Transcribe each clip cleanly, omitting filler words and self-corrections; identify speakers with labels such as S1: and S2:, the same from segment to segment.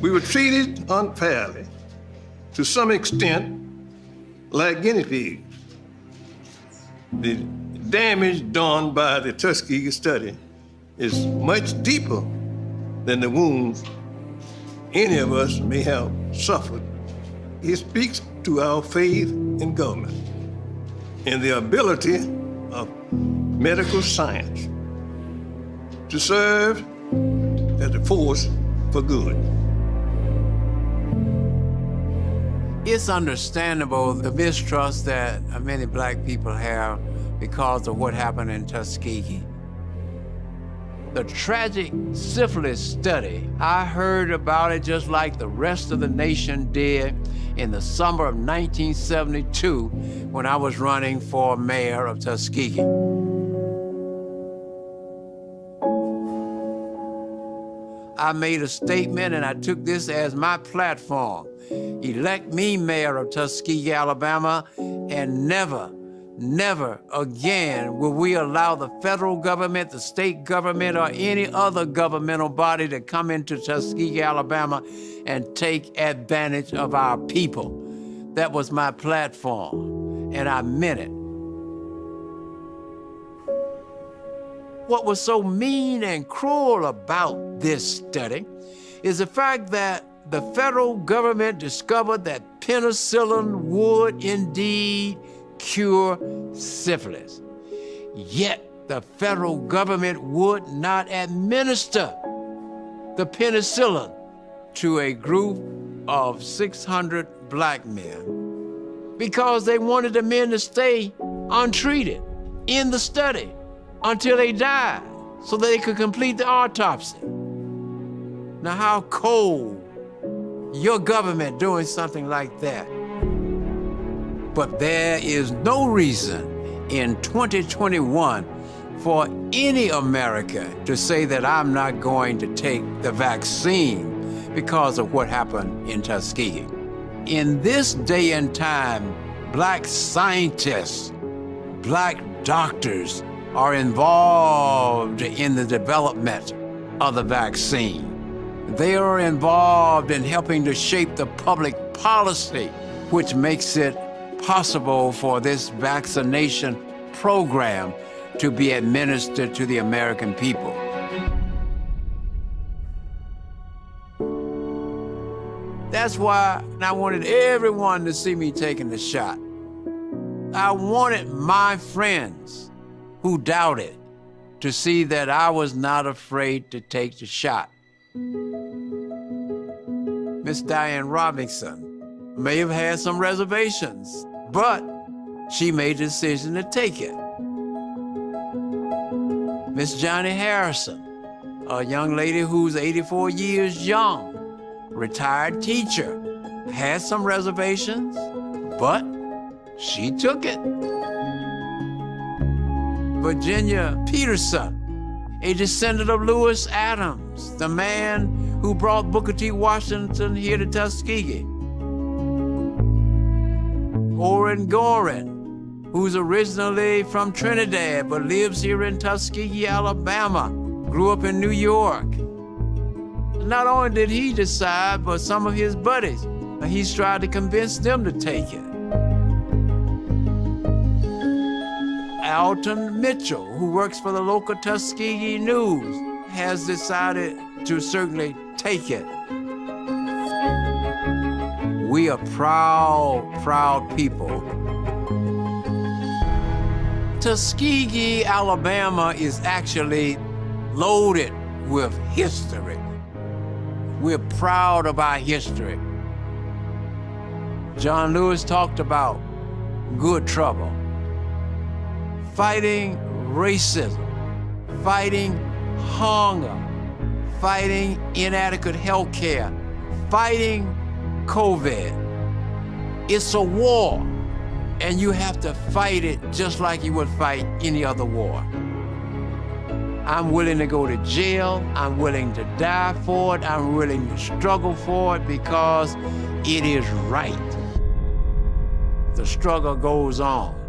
S1: We were treated unfairly, to some extent, like guinea pigs. The damage done by the Tuskegee study is much deeper than the wounds any of us may have suffered. It speaks to our faith in government and the ability of medical science to serve as a force for good.
S2: It's understandable the mistrust that many black people have because of what happened in Tuskegee. The tragic syphilis study, I heard about it just like the rest of the nation did in the summer of 1972 when I was running for mayor of Tuskegee. I made a statement and I took this as my platform. Elect me mayor of Tuskegee, Alabama, and never again will we allow the federal government, the state government, or any other governmental body to come into Tuskegee, Alabama, and take advantage of our people. That was my platform, and I meant it. What was so mean and cruel about this study is the fact that the federal government discovered that penicillin would indeed cure syphilis. Yet the federal government would not administer the penicillin to a group of 600 black men because they wanted the men to stay untreated in the study until they died so they could complete the autopsy. Now, how cold your government doing something like that? But there is no reason in 2021 for any American to say that I'm not going to take the vaccine because of what happened in Tuskegee. In this day and time, black scientists, black doctors are involved in the development of the vaccine. They are involved in helping to shape the public policy, which makes it possible for this vaccination program to be administered to the American people. That's why I wanted everyone to see me taking the shot. I wanted my friends who doubted to see that I was not afraid to take the shot. Miss Diane Robinson may have had some reservations, but she made the decision to take it. Miss Johnny Harrison, a young lady who's 84 years young, retired teacher, had some reservations, but she took it. Virginia Peterson, a descendant of Lewis Adams, the man who brought Booker T. Washington here to Tuskegee. Orrin Gorin, who's originally from Trinidad but lives here in Tuskegee, Alabama, grew up in New York. Not only did he decide, but some of his buddies, he's tried to convince them to take it. Alton Mitchell, who works for the local Tuskegee News, has decided to certainly take it. We are proud people. Tuskegee, Alabama is actually loaded with history. We're proud of our history. John Lewis talked about good trouble, fighting racism, fighting hunger, fighting inadequate health care, fighting COVID. It's a war, and you have to fight it just like you would fight any other war. I'm willing to go to jail. I'm willing to die for it. I'm willing to struggle for it because it is right. The struggle goes on.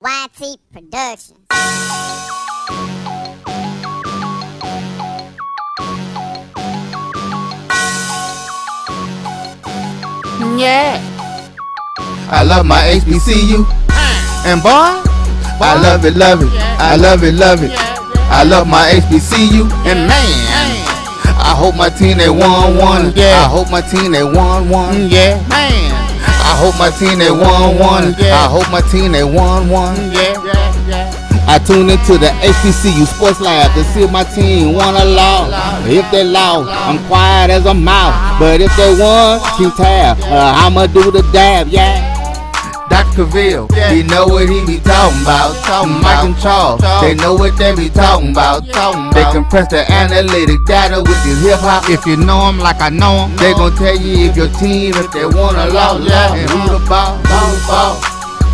S3: YT Productions.
S4: Yeah. I love my HBCU. And boy, I love it, love it. I love it, love it. I love my HBCU. And man, I hope my team they won. Yeah. I hope my team they won. Yeah. Man, I hope my team they won. I hope my team they won. Yeah. I tune into the HBCU Sports Lab to see if my team won or lost. If they lost, I'm quiet as a mouse. But if they won, keep tab. I'ma do the dab, yeah. Dr. Cavill, he know what he be talking about. Mike and Charles, they know what they be talking about. They compress the analytic data with this hip hop. If you know them like I know them, they gon' tell you if your team, if they won or lost, and who the ball.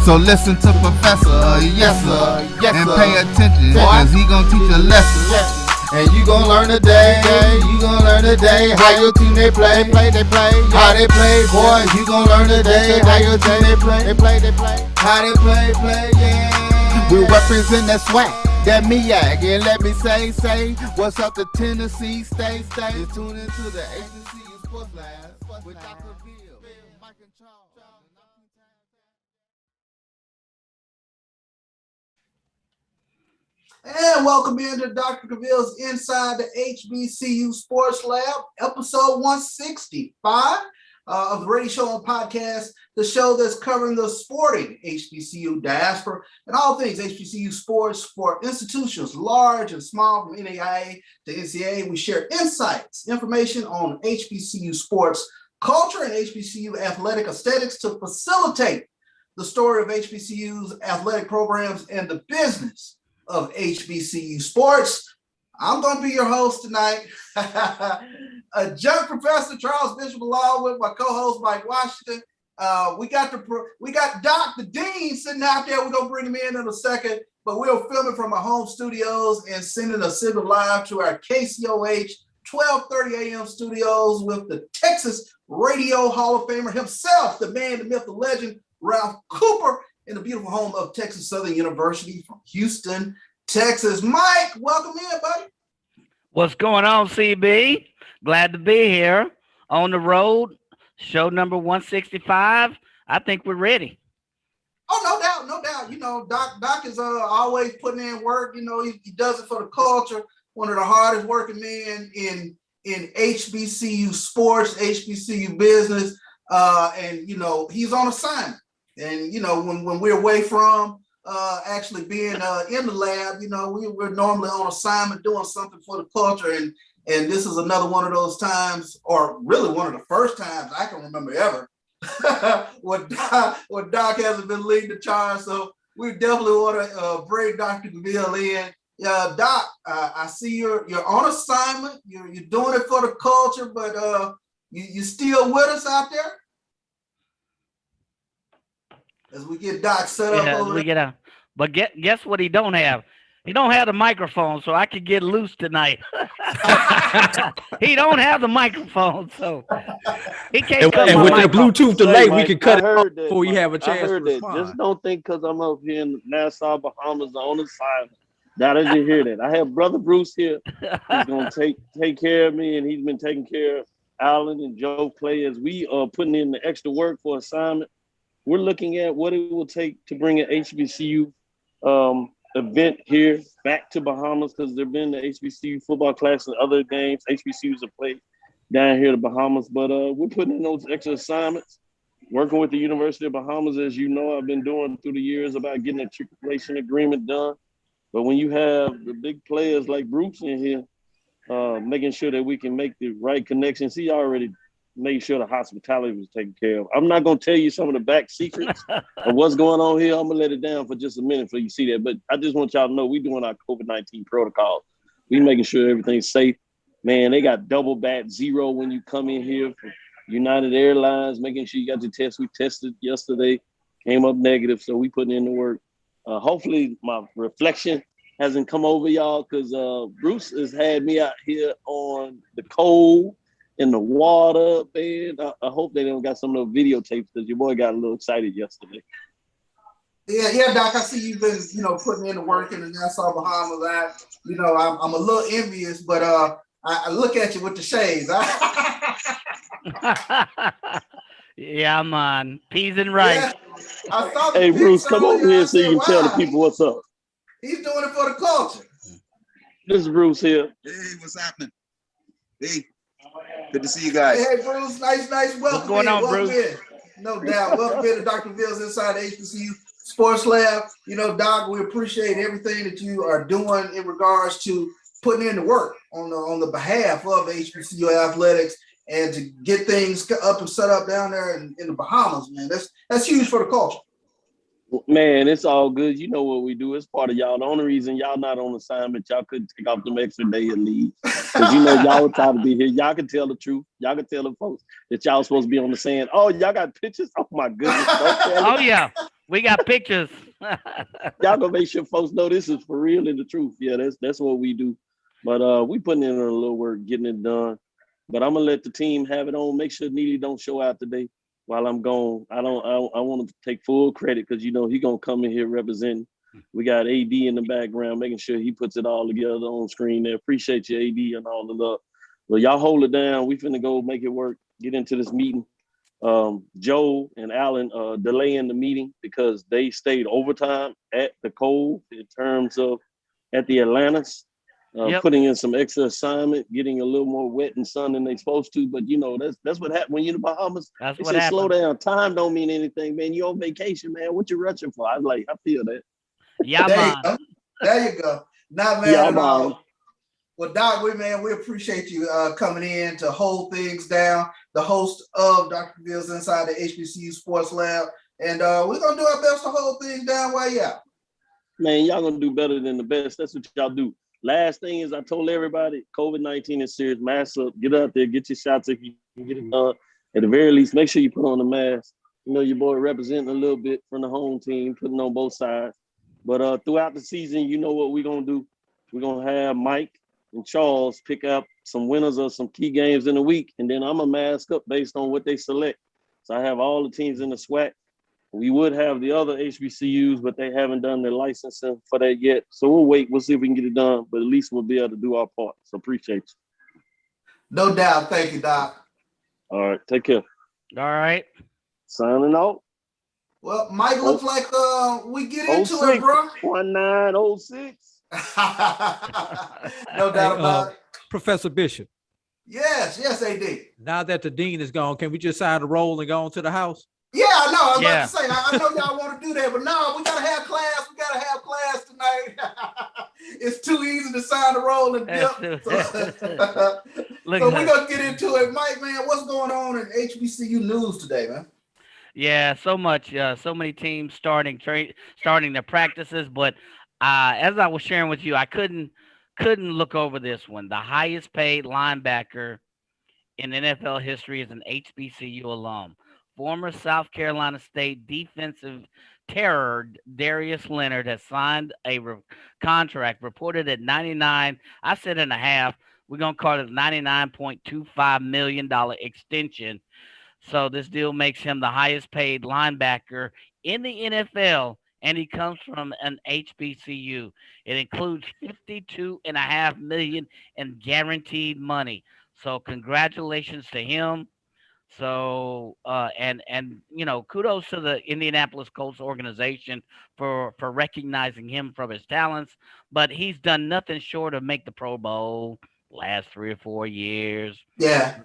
S4: So listen to Professor, yes sir, and pay attention, cause he gon' teach a lesson. And you gon' learn today, how your team they play, how they play, boy, you gon' learn today, how your team they play, how they play, yeah. We represent that swag, that MEAC, and let me say, what's up to Tennessee, stay, you tune into the HBCU Sports Lab with Dr. Bill, Mike and Charles.
S5: And welcome into Dr. Cavill's Inside the HBCU Sports Lab, episode 165 of the radio show and podcast, the show that's covering the sporting HBCU diaspora and all things HBCU sports for institutions large and small, from NAIA to NCAA. We share insights, information on HBCU sports culture and HBCU athletic aesthetics to facilitate the story of HBCU's athletic programs and the business of HBCU sports. I'm going to be your host tonight. Adjunct Professor Charles Bishop along with my co-host Mike Washington. We got Doc the Dean sitting out there. We're going to bring him in a second, but we're filming from our home studios and sending a signal live to our KCOH 12:30 a.m. studios with the Texas Radio Hall of Famer himself, the man, the myth, the legend, Ralph Cooper, in the beautiful home of Texas Southern University from Houston, Texas. Mike, welcome in, buddy.
S6: What's going on, CB? Glad to be here on the road. Show number 165. I think we're ready.
S5: Oh, no doubt. You know, Doc is always putting in work. You know, he does it for the culture. One of the hardest working men in HBCU sports, HBCU business, and you know he's on assignment. And, you know, when we're away from actually being in the lab, you know, we're normally on assignment doing something for the culture. And this is another one of those times, or really one of the first times I can remember ever, when Doc hasn't been leading the charge. So we definitely want to bring Dr. Cavill in. Doc, I see you're on assignment. You're doing it for the culture, but you still with us out there? As we get Doc set up over there.
S6: But guess what he don't have? He don't have the microphone, so I could get loose tonight. He don't have the microphone, so he can't cut
S7: and with that Bluetooth delay,
S8: Mike,
S7: we can cut it off
S8: that,
S7: before you have a chance to respond.
S8: Just don't think because I'm up here in Nassau, Bahamas on assignment that I didn't hear that. I have Brother Bruce here. He's going to take care of me, and he's been taking care of Alan and Joe Clay as we are putting in the extra work for assignment. We're looking at what it will take to bring an HBCU event here back to Bahamas, because there have been the HBCU football class and other games HBCUs have played down here to Bahamas. But we're putting in those extra assignments, working with the University of Bahamas, as you know, I've been doing through the years about getting a matriculation agreement done. But when you have the big players like Bruce in here, making sure that we can make the right connections, he already made sure the hospitality was taken care of. I'm not going to tell you some of the back secrets of what's going on here. I'm going to let it down for just a minute for you see that. But I just want y'all to know we're doing our COVID-19 protocols. We making sure everything's safe. Man, they got double bat zero when you come in here from United Airlines, making sure you got your test. We tested yesterday, came up negative, so we putting in the work. Hopefully my reflection hasn't come over y'all, because Bruce has had me out here on the cold, in the water, man. I hope they don't got some of those videotapes, because your boy got a little excited yesterday.
S5: Yeah, Doc. I see you've been, putting in the work in the Nassau Bahamas. I'm a little envious, but I look at you with the shades.
S6: Yeah, man. Peas and rice.
S5: Yeah, I saw the
S8: Hey, Bruce,
S5: pics
S8: come
S5: earlier.
S8: over
S5: I
S8: here so
S5: said,
S8: you can tell the
S5: "Wow,
S8: people what's up.
S5: he's doing it for the culture."
S8: This is Bruce here.
S3: Hey, what's happening? Hey, good to see you guys.
S5: Hey, Bruce, nice, welcome
S6: What's going
S5: in,
S6: on,
S5: welcome
S6: Bruce?
S5: in. No doubt, welcome in to Dr. Ville's Inside the HBCU Sports Lab. Doc, we appreciate everything that you are doing in regards to putting in the work on the behalf of HBCU athletics and to get things up and set up down there in the Bahamas, man. That's huge for the culture.
S8: Man, it's all good. You know what we do. It's part of y'all. The only reason y'all not on assignment, y'all couldn't take off them extra day of leave. Because y'all try to be here. Y'all can tell the truth. Y'all can tell the folks that y'all supposed to be on the sand. Oh, y'all got pictures? Oh my goodness.
S6: Oh yeah, we got pictures.
S8: Y'all gonna make sure folks know this is for real and the truth. Yeah, that's what we do. But we putting in a little work, getting it done. But I'm gonna let the team have it on. Make sure Neely don't show out today while I'm gone. I want to take full credit because he gonna come in here representing. We got AD in the background, making sure he puts it all together on screen there. Appreciate you, AD, and all the love. Well, y'all hold it down. We finna go make it work. Get into this meeting. Joe and Alan delaying the meeting because they stayed overtime at the Cove in terms of at the Atlantis. Putting in some extra assignment, getting a little more wet and sun than they supposed to. But that's what happened when you're in the Bahamas.
S6: That's
S8: they
S6: what
S8: say
S6: happened.
S8: slow down. Time don't mean anything, man. You're on vacation, man. What you rushing for? I feel that.
S6: Yeah, man.
S5: There you go. Not mad
S8: Yeah,
S5: at all.
S8: man.
S5: Well, Doc, we appreciate you coming in to hold things down. The host of Dr. Ville's Inside the HBCU Sports Lab, and we're gonna do our best to hold things down while you're out.
S8: Man, y'all gonna do better than the best. That's what y'all do. Last thing is I told everybody, COVID-19 is serious. Mask up, get out there, get your shots if you can get it done. At the very least, make sure you put on the mask. Your boy representing a little bit from the home team, putting on both sides. But throughout the season, you know what we're gonna do. We're gonna have Mike and Charles pick up some winners of some key games in the week, and then I'm gonna mask up based on what they select. So I have all the teams in the SWAC. We would have the other HBCUs, but they haven't done their licensing for that yet. So we'll wait. We'll see if we can get it done, but at least we'll be able to do our part. So appreciate you.
S5: No doubt. Thank you, Doc.
S8: All right. Take care.
S6: All right.
S8: Signing out.
S5: Well, Mike, looks like we get into
S8: 06,
S5: it, bro.
S8: 1906.
S5: No doubt about it.
S9: Professor Bishop.
S5: Yes, AD.
S9: Now that the dean is gone, can we just sign the roll and go on to the house?
S5: Yeah, I know. I was about to say, I know y'all want to do that, but no, we gotta have class. We gotta have class tonight. It's too easy to sign the roll and dip. So we're gonna get into it. Mike, man, what's going on in HBCU news today, man?
S6: Yeah, so much. So many teams starting their practices, but as I was sharing with you, I couldn't look over this one. The highest paid linebacker in NFL history is an HBCU alum. Former South Carolina State defensive terror Darius Leonard has signed a contract reported at 99. I said and a half. We're gonna call it $99.25 million extension. So this deal makes him the highest paid linebacker in the NFL, and he comes from an HBCU. It includes $52.5 million in guaranteed money. So congratulations to him. So and kudos to the Indianapolis Colts organization for recognizing him for his talents, but he's done nothing short of make the Pro Bowl last 3 or 4 years.
S5: Yeah.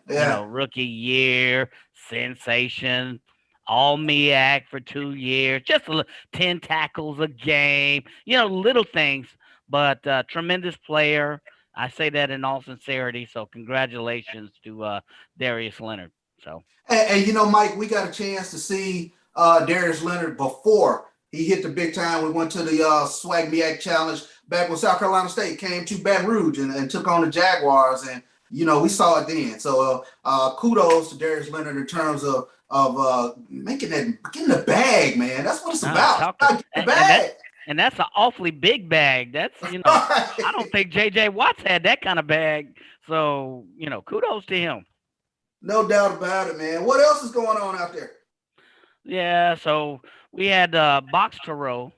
S6: Rookie year, sensation, all MEAC for 2 years, just 10 tackles a game, little things, but tremendous player. I say that in all sincerity. So congratulations to Darius Leonard. So,
S5: and Mike, we got a chance to see Darius Leonard before he hit the big time. We went to the SWAC MEAC Challenge back when South Carolina State came to Baton Rouge and took on the Jaguars, and we saw it then. So kudos to Darius Leonard in terms of getting the bag, man. That's what it's about. Get the bag.
S6: And that's an awfully big bag. That's I don't think JJ Watts had that kind of bag. So kudos to him.
S5: No doubt about it, man. What else is going on out there?
S6: Yeah, so we had Box to Row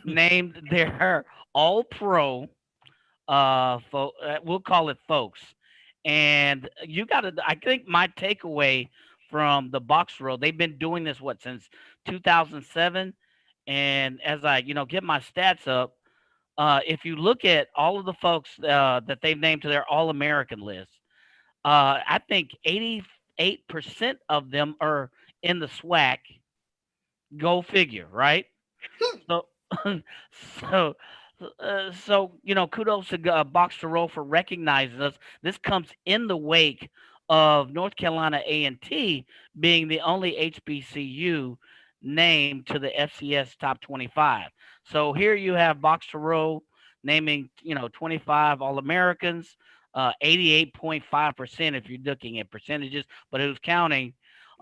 S6: named their All Pro. We'll call it folks. And you got to. I think my takeaway from the Box Row, they've been doing this since 2007. And as I get my stats up, if you look at all of the folks that they've named to their All American list, I think 88% of them are in the SWAC. Go figure, right? So, so, kudos to Box to Row for recognizing us. This comes in the wake of North Carolina A&T being the only HBCU named to the FCS Top 25. So here you have Box to Row naming 25 All-Americans, 88.5% if you're looking at percentages, but who's counting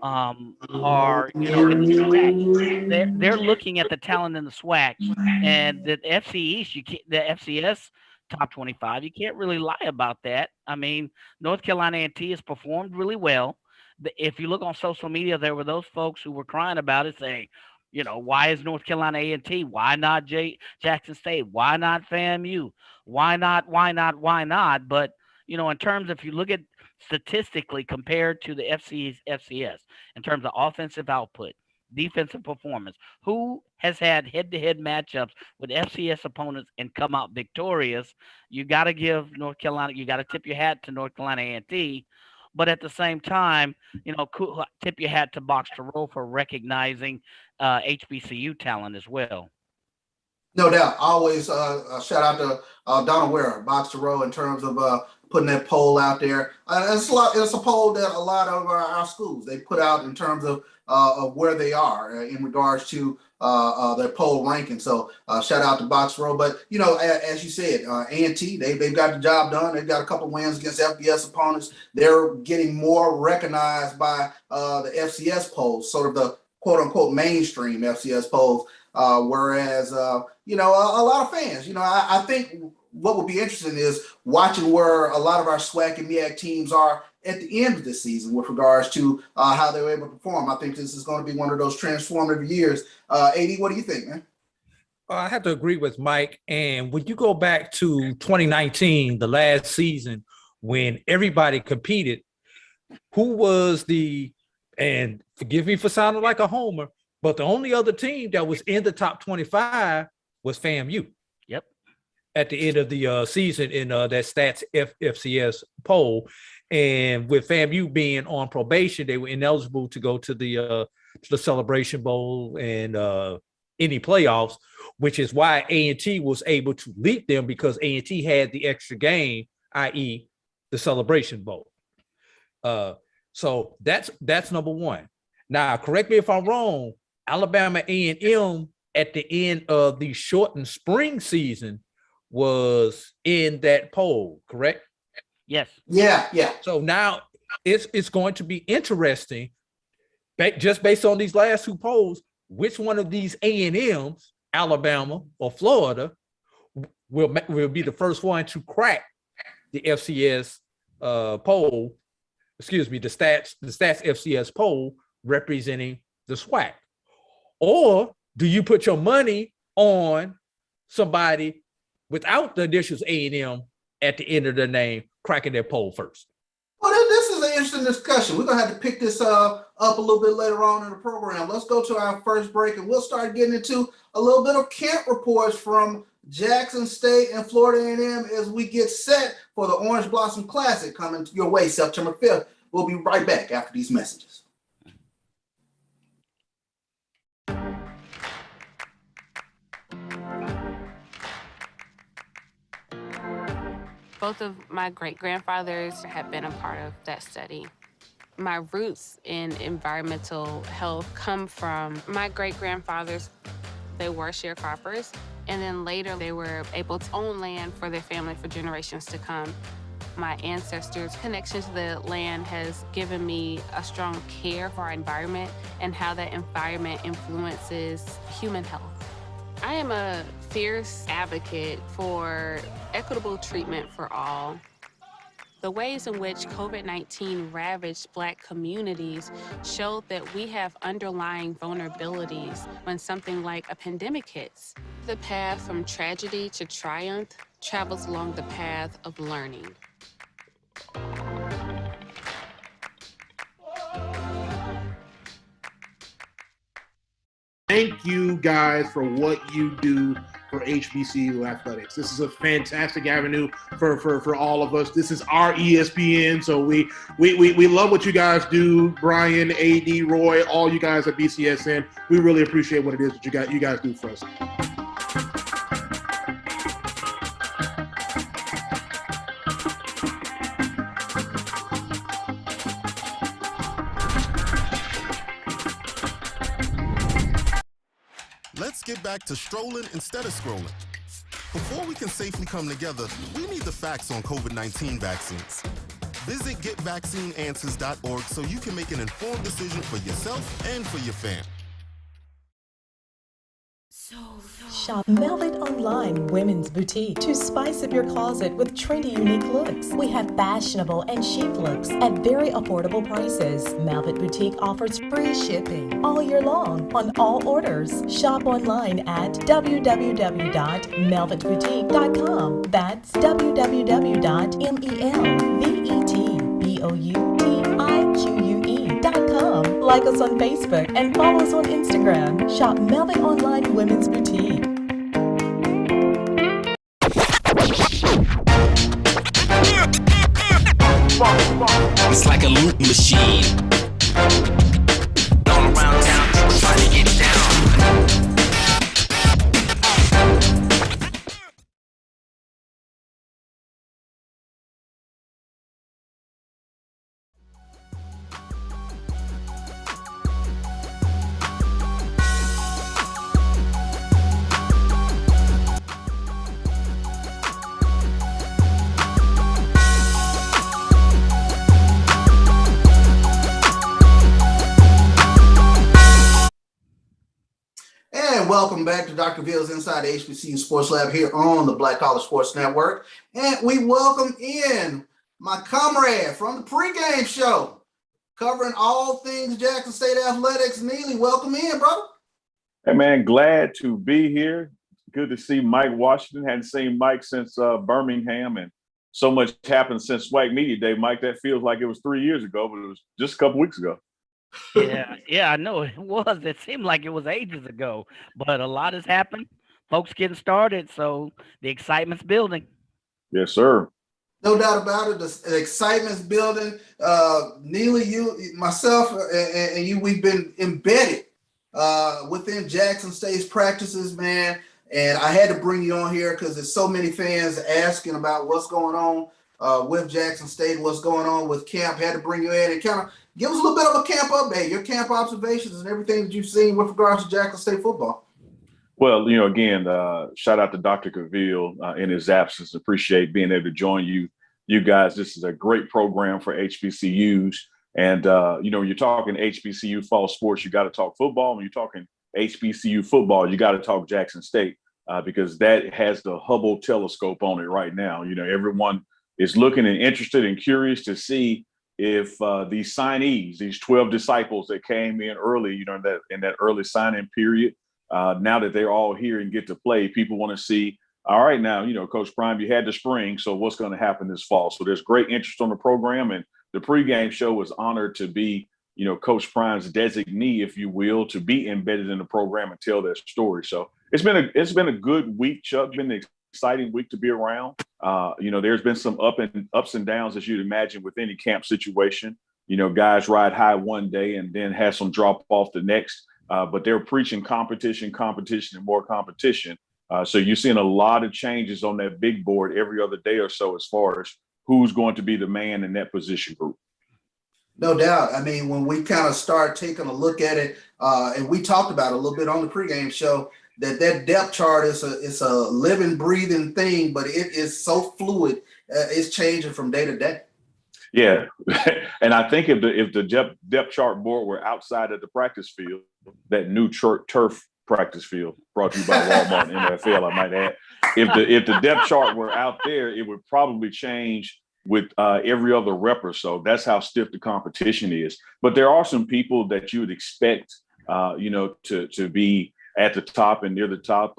S6: are in the SWAC. They're looking at the talent in the SWAC, and the the FCS top 25. You can't really lie about that. I mean, North Carolina A&T has performed really well. If you look on social media, there were those folks who were crying about it, saying, why is North Carolina A&T? Why not Jackson State? Why not FAMU? Why not? Why not? Why not? But in terms if you look at statistically compared to the FCS in terms of offensive output, defensive performance, who has had head-to-head matchups with FCS opponents and come out victorious? You got to give North Carolina. You got to tip your hat to North Carolina A&T. But at the same time, tip your hat to Box to Row for recognizing HBCU talent as well.
S5: No doubt. Always shout out to Donald Ware, Box to Row, in terms of putting that poll out there. It's a poll that a lot of our schools they put out in terms of where they are in regards to their poll ranking. So shout out to Box to Row. But as you said, A&T they've got the job done. They've got a couple wins against FBS opponents. They're getting more recognized by the FCS polls, sort of the quote unquote mainstream FCS polls. Whereas a lot of fans, I think what would be interesting is watching where a lot of our SWAC and MEAC teams are at the end of the season with regards to how they were able to perform. I think this is going to be one of those transformative years. AD, what do you think, man?
S9: I have to agree with Mike. And when you go back to 2019, the last season, when everybody competed, who was and forgive me for sounding like a homer, but the only other team that was in the top 25 was FAMU.
S6: Yep.
S9: At the end of the season in that Stats FCS poll. And with FAMU being on probation, they were ineligible to go to the Celebration Bowl and any playoffs, which is why A&T was able to leap them, because A&T had the extra game, i.e. the Celebration Bowl. So that's number one. Now, correct me if I'm wrong, Alabama A&M at the end of the shortened spring season was in that poll, correct?
S6: Yes.
S5: Yeah.
S9: So now it's going to be interesting, just based on these last two polls, which one of these A&Ms, Alabama or Florida, will be the first one to crack the FCS poll. Excuse me, the stats FCS poll representing the SWAC. Or do you put your money on somebody without the initials A&M at the end of their name cracking their poll first?
S5: Well, this is an interesting discussion. We're going to have to pick this up a little bit later on in the program. Let's go to our first break, and we'll start getting into a little bit of camp reports from Jackson State and Florida A&M as we get set for the Orange Blossom Classic coming your way September 5th. We'll be right back after these messages.
S10: Both of my great-grandfathers have been a part of that study. My roots in environmental health come from my great-grandfathers. They were sharecroppers, and then later they were able to own land for their family for generations to come. My ancestors' connection to the land has given me a strong care for our environment and how that environment influences human health. I am a fierce advocate for equitable treatment for all. The ways in which COVID-19 ravaged Black communities showed that we have underlying vulnerabilities when something like a pandemic hits. The path from tragedy to triumph travels along the path of learning.
S11: Thank you guys for what you do for HBCU athletics. This is a fantastic avenue for all of us. This is our ESPN, so we love what you guys do. Bryan, AD, Roy, all you guys at BCSN. We really appreciate what it is that you guys do for us.
S12: Let's get back to strolling instead of scrolling. Before we can safely come together, we need the facts on COVID-19 vaccines. Visit getvaccineanswers.org so you can make an informed decision for yourself and for your fam.
S13: Shop Velvet Online Women's Boutique to spice up your closet with trendy, unique looks. We have fashionable and chic looks at very affordable prices. Velvet Boutique offers free shipping all year long on all orders. Shop online at www.melvetboutique.com. That's www.melvetboutique.com. Like us on Facebook and follow us on Instagram. Shop Velvet Online Women's Boutique.
S14: It's like a loop machine. All around town, people trying to get down.
S5: Welcome back to Dr. Ville's Inside the HBCU Sports Lab here on the Black College Sports Network. And we welcome in my comrade from the pregame show, covering all things Jackson State athletics. Neely, welcome in, brother.
S7: Hey, man, glad to be here. Good to see Mike Washington. Hadn't seen Mike since Birmingham, and so much happened since SWAC Media Day. Mike, that feels like it was 3 years ago, but it was just a couple weeks ago.
S6: Yeah, I know it was. It seemed like it was ages ago, but a lot has happened. Folks getting started, so the excitement's building.
S7: Yes, sir.
S5: No doubt about it. The excitement's building. Neely, you, myself, and you, we've been embedded within Jackson State's practices, man. And I had to bring you on here because there's so many fans asking about what's going on with Jackson State, what's going on with camp. Had to bring you in and kind of give us a little bit of a camp update, your camp observations and everything that you've seen with regards to Jackson State football.
S7: Well, you know, again, shout out to Dr. Cavill in his absence. Appreciate being able to join you guys. This is a great program for HBCUs. And, you know, when you're talking HBCU fall sports, you got to talk football. When you're talking HBCU football, you got to talk Jackson State because that has the Hubble telescope on it right now. You know, everyone is looking and interested and curious to see if these signees, these 12 disciples that came in early, you know, in that early sign-in period, now that they're all here and get to play, people want to see, all right, now, you know, Coach Prime, you had the spring, so what's going to happen this fall? So there's great interest on the program, and the pregame show was honored to be, you know, Coach Prime's designee, if you will, to be embedded in the program and tell their story. So it's been a good week, Chuck. Been an exciting week to be around. You know, there's been some ups and downs, as you'd imagine, with any camp situation. You know, guys ride high one day and then have some drop off the next. But they're preaching competition, and more competition. So you're seeing a lot of changes on that big board every other day or so as far as who's going to be the man in that position group.
S5: No doubt. I mean, when we kind of start taking a look at it, and we talked about it a little bit on the pregame show, that depth chart is a living, breathing thing, but it is so fluid. It's changing from day to day. Yeah,
S7: and I think if the depth chart board were outside of the practice field, that new turf practice field brought to you by Walmart and NFL, I might add, if the depth chart were out there, it would probably change with every other rep or so. That's how stiff the competition is. But there are some people that you would expect, to be at the top and near the top.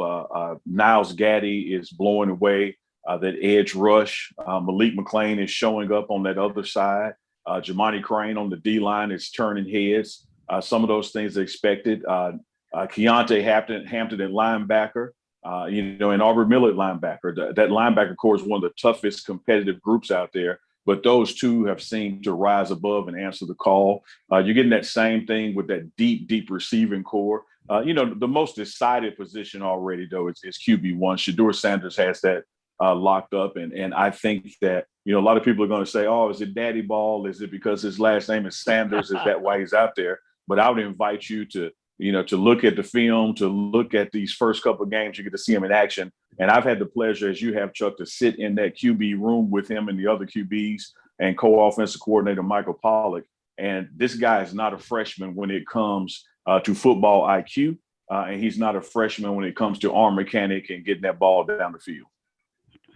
S7: Niles Gaddy is blowing away that edge rush. Malik McClain is showing up on that other side. Jamani Crane on the D line is turning heads. Some of those things are expected. Keontae Hampton at linebacker, and Aubrey Miller at linebacker. That linebacker core is one of the toughest competitive groups out there. But those two have seemed to rise above and answer the call. You're getting that same thing with that deep receiving core. The most decided position already, though, is QB1. Shedeur Sanders has that locked up. And I think that, a lot of people are going to say, oh, is it Daddy Ball? Is it because his last name is Sanders? Is that why he's out there? But I would invite you to look at the film, to look at these first couple of games. You get to see him in action. And I've had the pleasure, as you have, Chuck, to sit in that QB room with him and the other QBs and co-offensive coordinator Michael Pollock. And this guy is not a freshman when it comes to football IQ. And he's not a freshman when it comes to arm mechanic and getting that ball down the field.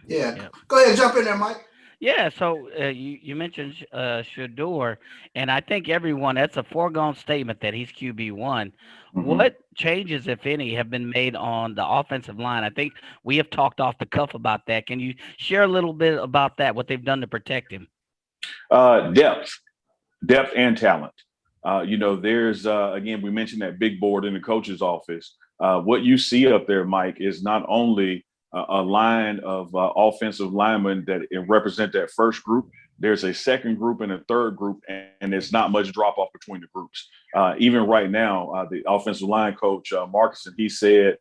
S5: Yeah. Go ahead, jump in there, Mike.
S6: Yeah, so you mentioned Shedeur, and I think that's a foregone statement that he's QB1. Mm-hmm. What changes, if any, have been made on the offensive line? I think we have talked off the cuff about that. Can you share a little bit about that, what they've done to protect him?
S7: Depth and talent. There's, again, we mentioned that big board in the coach's office. What you see up there, Mike, is not only a line of offensive linemen that represent that first group. There's a second group and a third group, and there's not much drop off between the groups. Even right now, the offensive line coach, Marcusson, he said,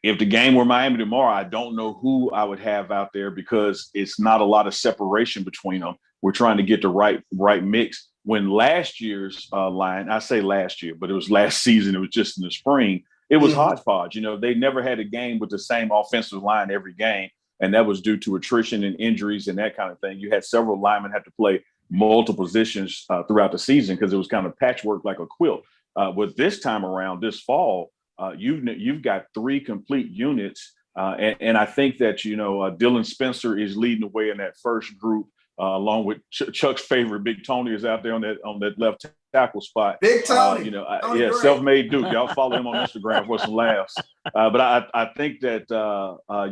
S7: if the game were Miami tomorrow, I don't know who I would have out there because it's not a lot of separation between them. We're trying to get the right mix. When last year's line, I say last year, but it was last season, it was just in the spring, it was hodgepodge. They never had a game with the same offensive line every game, and that was due to attrition and injuries and that kind of thing. You had several linemen have to play multiple positions throughout the season because it was kind of patchwork like a quilt. With this time around, this fall, you've got three complete units, and I think that Dylan Spencer is leading the way in that first group, along with Chuck's favorite Big Tony is out there on that left tackle spot.
S5: Big Tony.
S7: Self-made Duke. Y'all follow him on Instagram for some laughs. But I think that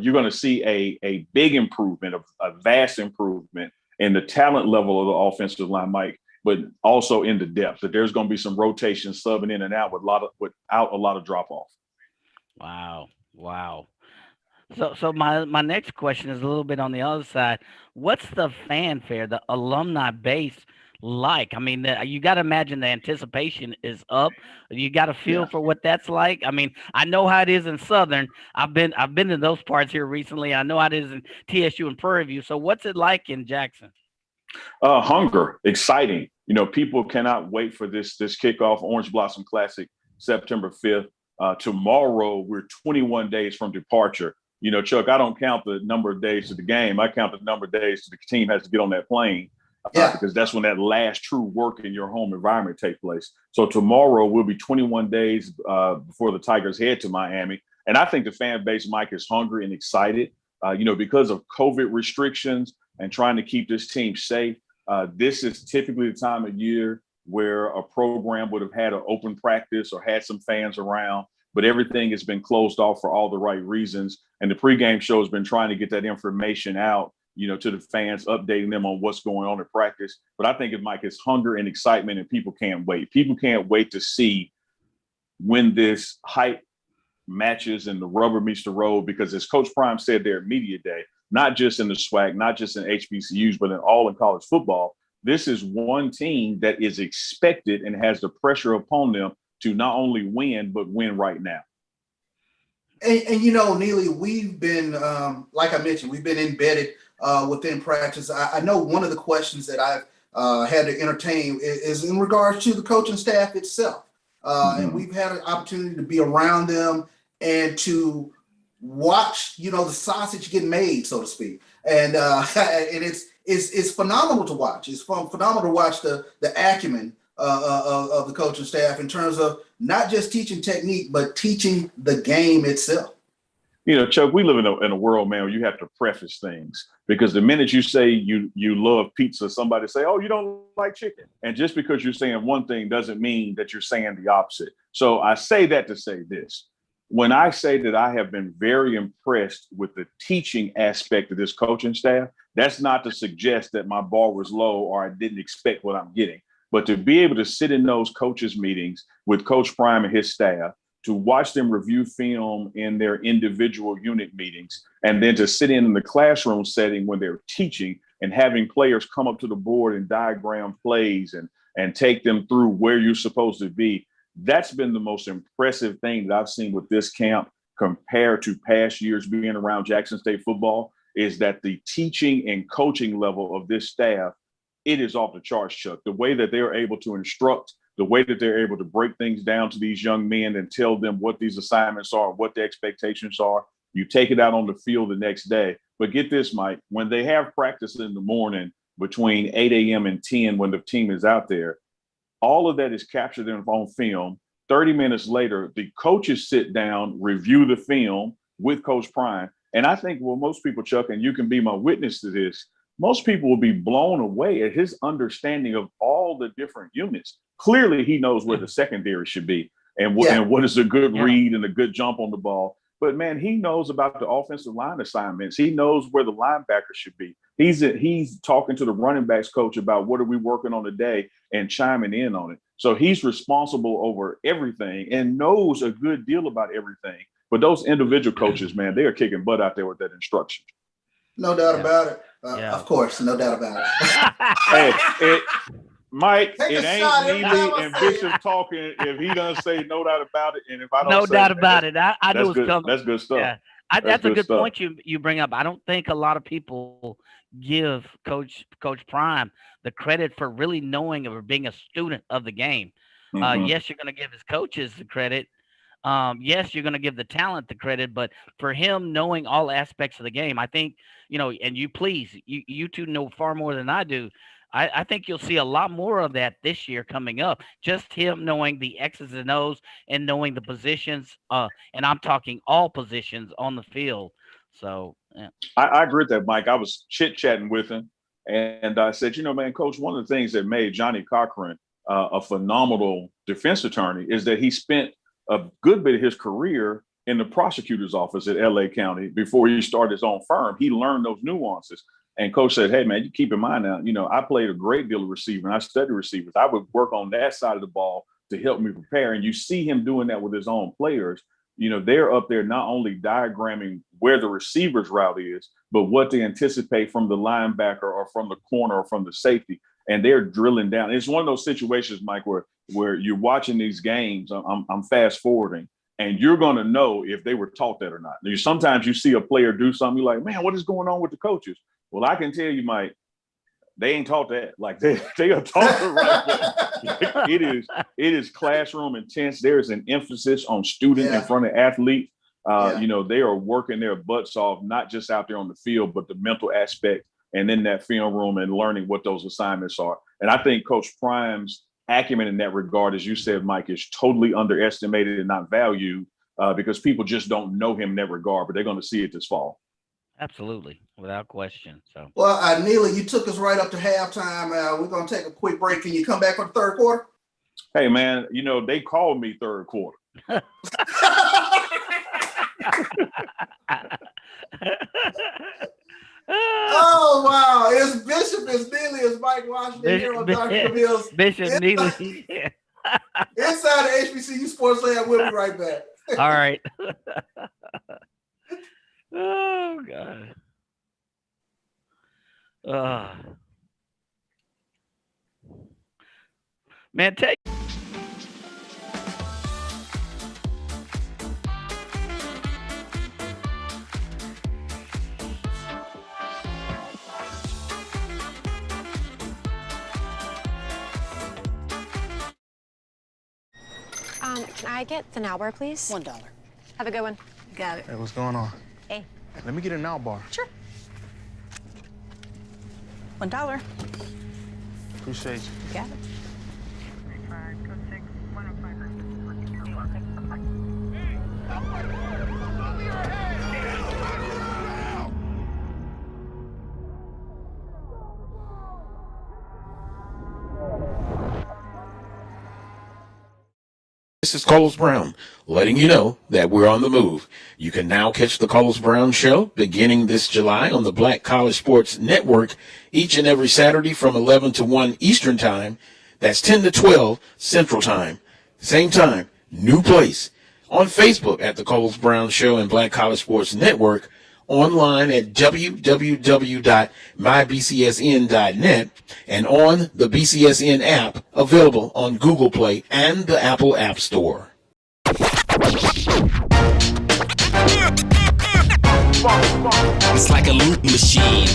S7: you're going to see a big improvement, a vast improvement in the talent level of the offensive line, Mike, but also in the depth. That there's going to be some rotation subbing in and out without a lot of drop off.
S6: Wow. So my next question is a little bit on the other side. What's the fanfare, the alumni base like? I mean, you got to imagine the anticipation is up. You got to feel for what that's like. I mean, I know how it is in Southern. I've been to those parts here recently. I know how it is in TSU and Prairie View. So what's it like in Jackson?
S7: Hunger, exciting. People cannot wait for this kickoff, Orange Blossom Classic, September 5th. Tomorrow, we're 21 days from departure. Chuck, I don't count the number of days to the game. I count the number of days the team has to get on that plane because that's when that last true work in your home environment takes place. So tomorrow will be 21 days before the Tigers head to Miami. And I think the fan base, Mike, is hungry and excited, because of COVID restrictions and trying to keep this team safe. This is typically the time of year where a program would have had an open practice or had some fans around, but everything has been closed off for all the right reasons. And the pregame show has been trying to get that information out, to the fans, updating them on what's going on in practice. But I think Mike, it's hunger and excitement, and people can't wait. People can't wait to see when this hype matches and the rubber meets the road, because as Coach Prime said there at Media Day, not just in the SWAC, not just in HBCUs, but in college football, this is one team that is expected and has the pressure upon them to not only win, but win right now.
S5: And Neely, we've been, like I mentioned, we've been embedded within practice. I know one of the questions that I've had to entertain is in regards to the coaching staff itself. And we've had an opportunity to be around them and to watch, the sausage get made, so to speak. And it's phenomenal to watch. It's phenomenal to watch the acumen of the coaching staff in terms of not just teaching technique, but teaching the game itself.
S7: Chuck, we live in a world, man, where you have to preface things, because the minute you say you love pizza, somebody say, oh, you don't like chicken. And just because you're saying one thing doesn't mean that you're saying the opposite. So I say that to say this. When I say that I have been very impressed with the teaching aspect of this coaching staff, that's not to suggest that my bar was low or I didn't expect what I'm getting. But to be able to sit in those coaches' meetings with Coach Prime and his staff, to watch them review film in their individual unit meetings, and then to sit in the classroom setting when they're teaching and having players come up to the board and diagram plays and take them through where you're supposed to be. That's been the most impressive thing that I've seen with this camp compared to past years being around Jackson State football, is that the teaching and coaching level of this staff, it is off the charts, Chuck. The way that they're able to instruct, the way that they're able to break things down to these young men and tell them what these assignments are, what the expectations are. You take it out on the field the next day. But get this, Mike, when they have practice in the morning between 8 a.m. and 10, when the team is out there, all of that is captured on film. 30 minutes later, the coaches sit down, review the film with Coach Prime. And I think, well, most people, Chuck, and you can be my witness to this, most people will be blown away at his understanding of all the different units. Clearly, he knows where the secondary should be and what is a good read and a good jump on the ball. But, man, he knows about the offensive line assignments. He knows where the linebacker should be. He's talking to the running backs coach about what are we working on today and chiming in on it. So he's responsible over everything and knows a good deal about everything. But those individual coaches, man, they are kicking butt out there with that instruction.
S5: No doubt about it. Of course, no doubt about
S7: it. Mike,
S5: Take
S7: it ain't Neely and Bishop talking if he doesn't say no doubt about it. And if I don't
S6: no
S7: say
S6: doubt
S7: it,
S6: about it. I knew it was
S7: good.
S6: coming.
S7: That's good stuff.
S6: Yeah. That's a good point you bring up. I don't think a lot of people give Coach Prime the credit for really knowing or being a student of the game. Yes, you're going to give his coaches the credit. Yes, you're going to give the talent the credit, but for him knowing all aspects of the game, I think, and you two know far more than I do. I think you'll see a lot more of that this year coming up. Just him knowing the X's and O's and knowing the positions, and I'm talking all positions on the field. So yeah.
S7: I agree with that, Mike. I was chit-chatting with him, and I said, man, Coach, one of the things that made Johnny Cochran a phenomenal defense attorney is that he spent a good bit of his career in the prosecutor's office at LA County before he started his own firm. He learned those nuances. And Coach said, hey, man, you keep in mind now, I played a great deal of receiver and I studied receivers. I would work on that side of the ball to help me prepare. And you see him doing that with his own players. They're up there not only diagramming where the receiver's route is, but what they anticipate from the linebacker or from the corner or from the safety. And they're drilling down. It's one of those situations, Mike, where you're watching these games. I'm fast forwarding, and you're going to know if they were taught that or not. Sometimes you see a player do something, you're like, man, what is going on with the coaches? Well, I can tell you, Mike, they ain't taught that. Like they are taught the right way. It is classroom intense. There is an emphasis on student in front of athlete. They are working their butts off, not just out there on the field, but the mental aspect and in that film room and learning what those assignments are. And I think Coach Prime's acumen in that regard, as you said, Mike, is totally underestimated and not valued because people just don't know him in that regard, but they're going to see it this fall.
S6: Absolutely, without question. So,
S5: well, Neely, you took us right up to halftime. We're going to take a quick break. Can you come back for the third quarter?
S7: Hey, man, they called me third quarter.
S5: Oh, wow. It's Bishop, it's Neely, it's Mike Washington here on Dr. Camille's
S6: Bishop Neely.
S5: Inside the HBCU Sports Lab. We'll be right back.
S6: All right. Oh, God. Man, take.
S15: Can I get the now bar, please? $1. Have a good one. Got it.
S16: Hey, what's going on?
S15: Hey.
S16: Let me get a now bar.
S15: Sure. $1.
S16: Appreciate you.
S15: Got it.
S17: This is Carlos Brown, letting you know that we're on the move. You can now catch the Carlos Brown Show beginning this July on the Black College Sports Network each and every Saturday from 11 to 1 Eastern Time. That's 10 to 12 Central Time. Same time, new place. On Facebook at the Carlos Brown Show and Black College Sports Network. Online at www.mybcsn.net and on the BCSN app available on Google Play and the Apple App Store.
S14: It's like a loop machine.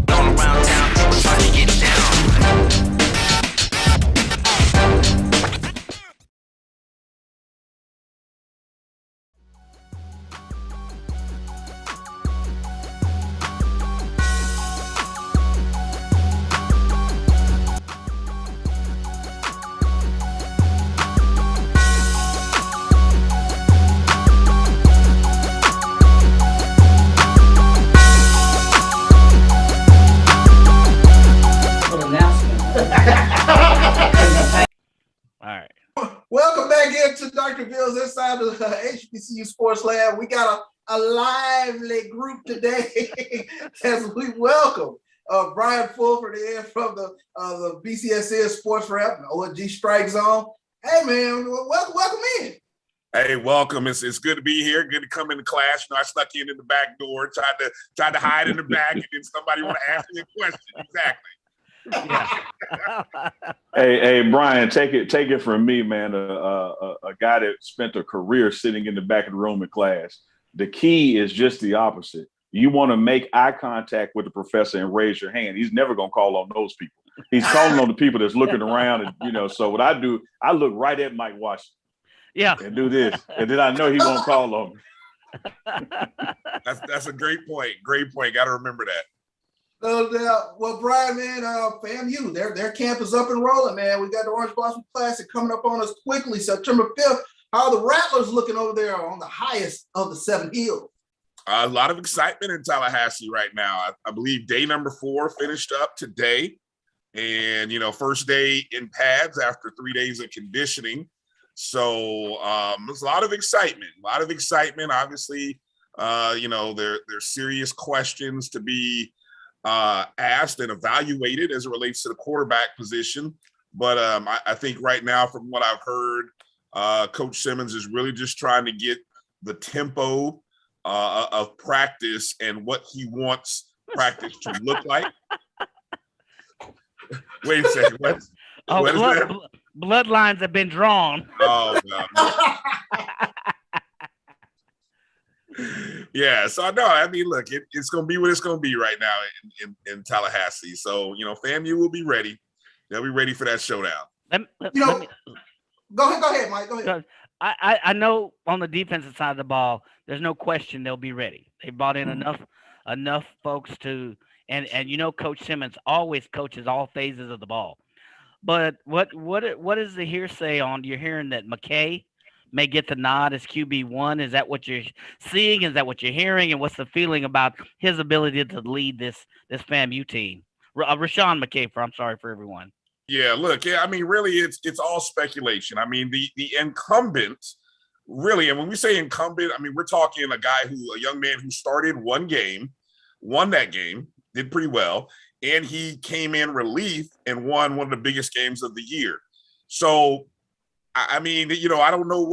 S14: Going around town, trying to get down.
S5: Welcome back into Dr. Bill's Inside the HBCU Sports Lab. We got a lively group today as we welcome Bryan Fulford in from the BCSN Sports Rep, OG Strike Zone. Hey, man, welcome in.
S18: Hey, welcome. It's good to be here. Good to come into class. You know, I snuck in the back door, tried to hide in the back, and then somebody want to ask me a question. Exactly.
S6: Yeah.
S7: Hey, Bryan, take it from me, man. A guy that spent a career sitting in the back of the room in class. The key is just the opposite. You want to make eye contact with the professor and raise your hand. He's never going to call on those people. He's calling on the people that's looking around. And, you know, so what I do, I look right at Mike Washington.
S6: Yeah.
S7: And do this. And then I know he won't call on me.
S18: That's a great point. Great point. Got to remember that.
S5: So, well, Bryan, man, FAMU, their camp is up and rolling, man. We got the Orange Blossom Classic coming up on us quickly, September 5th. How are the Rattlers looking over there on the highest of the 7 hills?
S18: A lot of excitement in Tallahassee right now. I believe day number 4 finished up today. And, you know, first day in pads after 3 days of conditioning. So there's a lot of excitement. Obviously, you know, there's serious questions to be asked and evaluated as it relates to the quarterback position. But I think right now, from what I've heard, Coach Simmons is really just trying to get the tempo of practice and what he wants practice to look like. Wait a second. What is that?
S6: Bloodlines have been drawn.
S18: Oh, no. Yeah, so no, I mean, look, it's going to be what it's going to be right now in Tallahassee. So, you know, FAMU will be ready. They'll be ready for that showdown.
S5: Go ahead, Mike. Go ahead.
S6: I know on the defensive side of the ball, there's no question they'll be ready. They brought in enough folks to, and you know, Coach Simmons always coaches all phases of the ball. But what is the hearsay on? You're hearing that McKay may get the nod as QB1. Is that what you're seeing? Is that what you're hearing? And what's the feeling about his ability to lead this FAMU team? Rashawn McKay, I'm sorry for everyone.
S18: Yeah, look, I mean, really, it's all speculation. I mean, the incumbent, really, and when we say incumbent, I mean, we're talking a young man who started one game, won that game, did pretty well, and he came in relief and won one of the biggest games of the year. So, I mean, you know, I don't know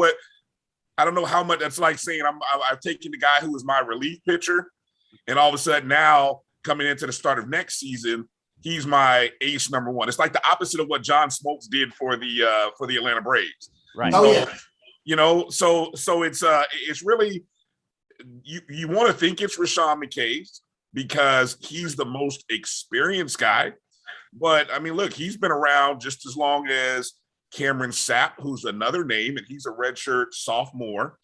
S18: how much that's like saying I've taken the guy who was my relief pitcher, and all of a sudden now coming into the start of next season, he's my ace number 1. It's like the opposite of what John Smoltz did for the Atlanta Braves.
S6: Right.
S5: Oh, yeah.
S18: You know, so it's really you want to think it's Rashawn McKay's because he's the most experienced guy. But I mean, look, he's been around just as long as Cameron Sapp, who's another name, and he's a redshirt sophomore.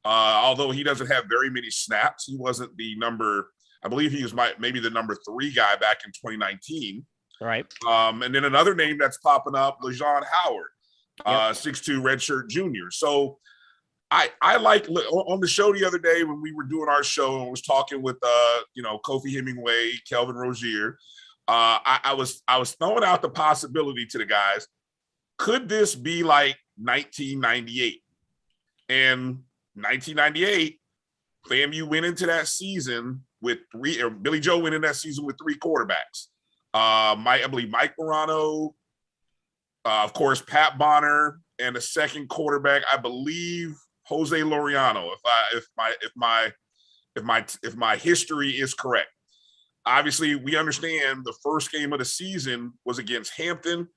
S18: Although he doesn't have very many snaps, he wasn't the number. I believe he was maybe the number 3 guy back in 2019.
S6: Right.
S18: And then another name that's popping up, LaJon Howard, 6'2" redshirt junior. So I like on the show the other day when we were doing our show and was talking with you know, Kofi Hemingway, Kelvin Rozier. I was throwing out the possibility to the guys. Could this be like 1998. And 1998, FAMU went into that season with Billy Joe went in that season with 3 quarterbacks. I believe Mike Morano, of course, Pat Bonner, and the second quarterback, I believe Jose Laureano, if my history is correct. Obviously, we understand the first game of the season was against Hampton.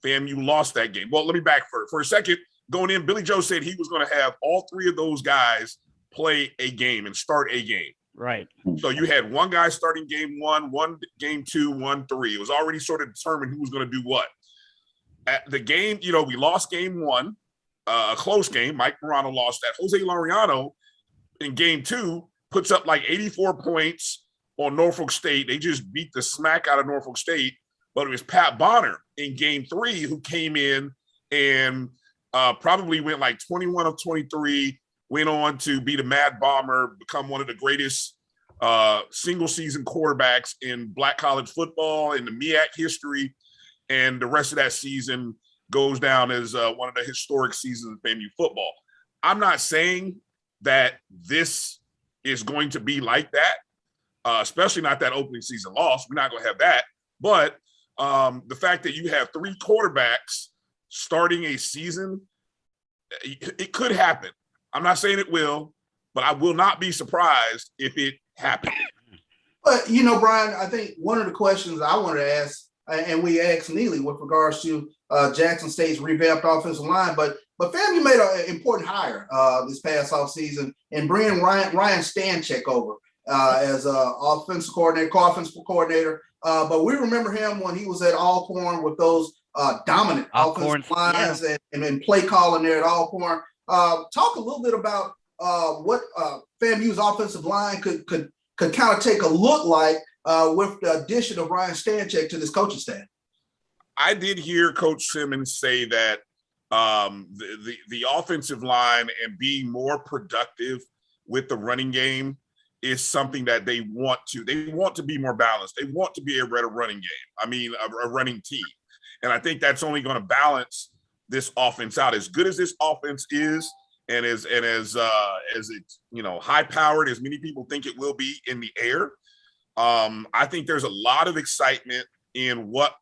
S18: FAMU lost that game. Well, let me back for a second. Going in, Billy Joe said he was going to have all 3 of those guys play a game and start a game.
S6: Right.
S18: So you had one guy starting game 1, one game 2, 1 3. It was already sort of determined who was going to do what. At the game, we lost game 1, a close game. Mike Morano lost that. Jose Laureano in game 2 puts up like 84 points on Norfolk State. They just beat the smack out of Norfolk State. But it was Pat Bonner in game 3 who came in and probably went like 21 of 23, went on to be the Mad Bomber, become one of the greatest single-season quarterbacks in Black college football in the MEAC history. And the rest of that season goes down as one of the historic seasons of FAMU football. I'm not saying that this is going to be like that, especially not that opening season loss. We're not going to have that. But the fact that you have 3 quarterbacks starting a season, it could happen. I'm not saying it will, but I will not be surprised if it happens.
S5: But, Bryan, I think one of the questions I wanted to ask, and we asked Neely with regards to Jackson State's revamped offensive line, but FAMU made an important hire this past offseason and bringing Ryan Stanchek over as offensive coordinator, co-offensive coordinator. But we remember him when he was at Alcorn with those dominant offensive lines and play calling there at Alcorn. Talk a little bit about what FAMU's offensive line could kind of take a look like with the addition of Ryan Stanchek to this coaching staff.
S18: I did hear Coach Simmons say that the offensive line and being more productive with the running game is something that they want to be more balanced. They want to be a better running game. I mean, a running team. And I think that's only going to balance this offense out. As good as this offense is, and as it's high powered as many people think it will be in the air, I think there's a lot of excitement in what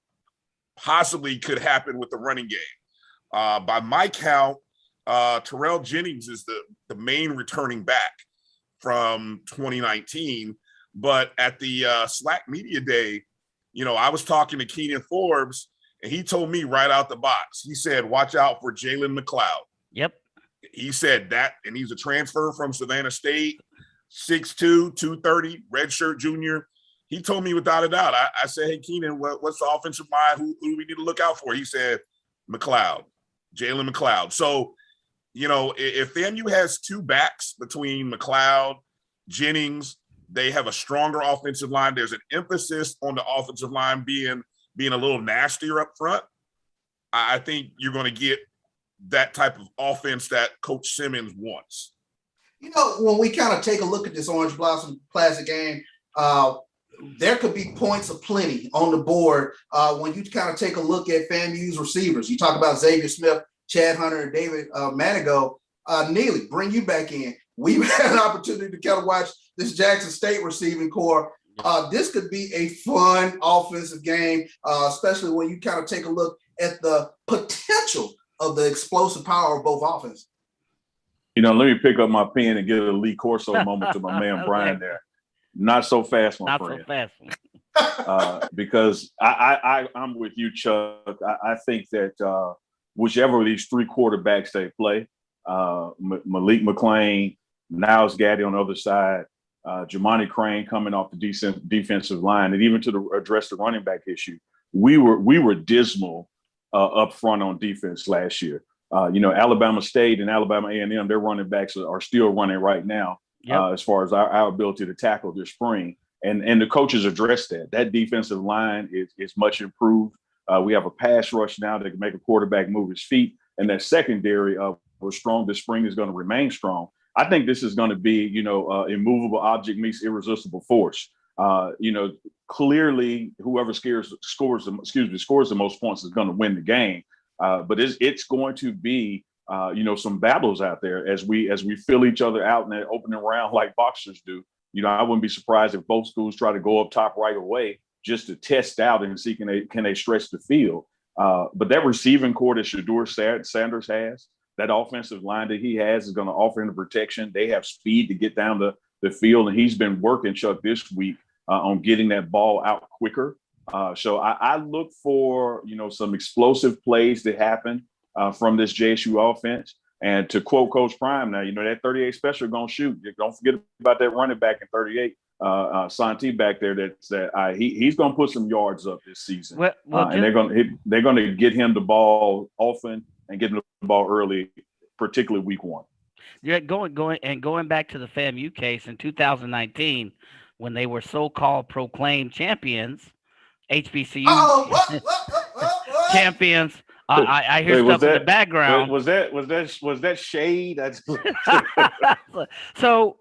S18: possibly could happen with the running game. By my count, Terrell Jennings is the main returning back from 2019. But at the SLAC Media Day, I was talking to Keenan Forbes, and he told me right out the box, he said, watch out for Jalen McLeod.
S6: Yep.
S18: He said that, and he's a transfer from Savannah State, 6'2", 230, redshirt junior. He told me without a doubt. I said, hey, Keenan, what's the offensive line? Who do we need to look out for? He said, McLeod, Jalen McLeod. So, if FAMU has 2 backs between McLeod, Jennings, they have a stronger offensive line. There's an emphasis on the offensive line being a little nastier up front. I think you're going to get that type of offense that Coach Simmons wants.
S5: When we kind of take a look at this Orange Blossom Classic game, there could be points of plenty on the board when you kind of take a look at FAMU's receivers. You talk about Xavier Smith, Chad Hunter, and David Manigo. Neely, bring you back in. We've had an opportunity to kind of watch this Jackson State receiving core. This could be a fun offensive game, especially when you kind of take a look at the potential of the explosive power of both offenses.
S7: Let me pick up my pen and give a Lee Corso moment to my man Bryan there. Not so fast, my friend.
S6: Not so fast.
S7: Because I'm with you, Chuck. I think that whichever of these 3 quarterbacks they play, Malik McClain, Niles Gaddy on the other side, Jamani Crane coming off the defensive line, and even to address the running back issue, we were dismal up front on defense last year. Alabama State and Alabama A&M, their running backs are still running right now. As far as our ability to tackle this spring. And the coaches addressed that. That defensive line is much improved. We have a pass rush now that can make a quarterback move his feet. And that secondary was strong this spring is going to remain strong. I think this is going to be, immovable object meets irresistible force. Clearly whoever scores the most points is going to win the game. But it's going to be some battles out there as we fill each other out in that opening round like boxers do. I wouldn't be surprised if both schools try to go up top right away just to test out and see can they stretch the field. But that receiving core that Shedeur Sanders has, that offensive line that he has is going to offer him the protection. They have speed to get down the field, and he's been working, Chuck, this week on getting that ball out quicker. So I look for, some explosive plays to happen from this JSU offense. And to quote Coach Prime now, that 38 special going to shoot. Don't forget about that running back in 38, Santi back there. He's going to put some yards up this season. And they're going to get him the ball often and get him the ball early, particularly week one.
S6: Yeah, going back to the FAMU case in 2019, when they were so-called proclaimed champions, HBCU champions. I hear stuff in the background.
S7: Was that shade?
S6: So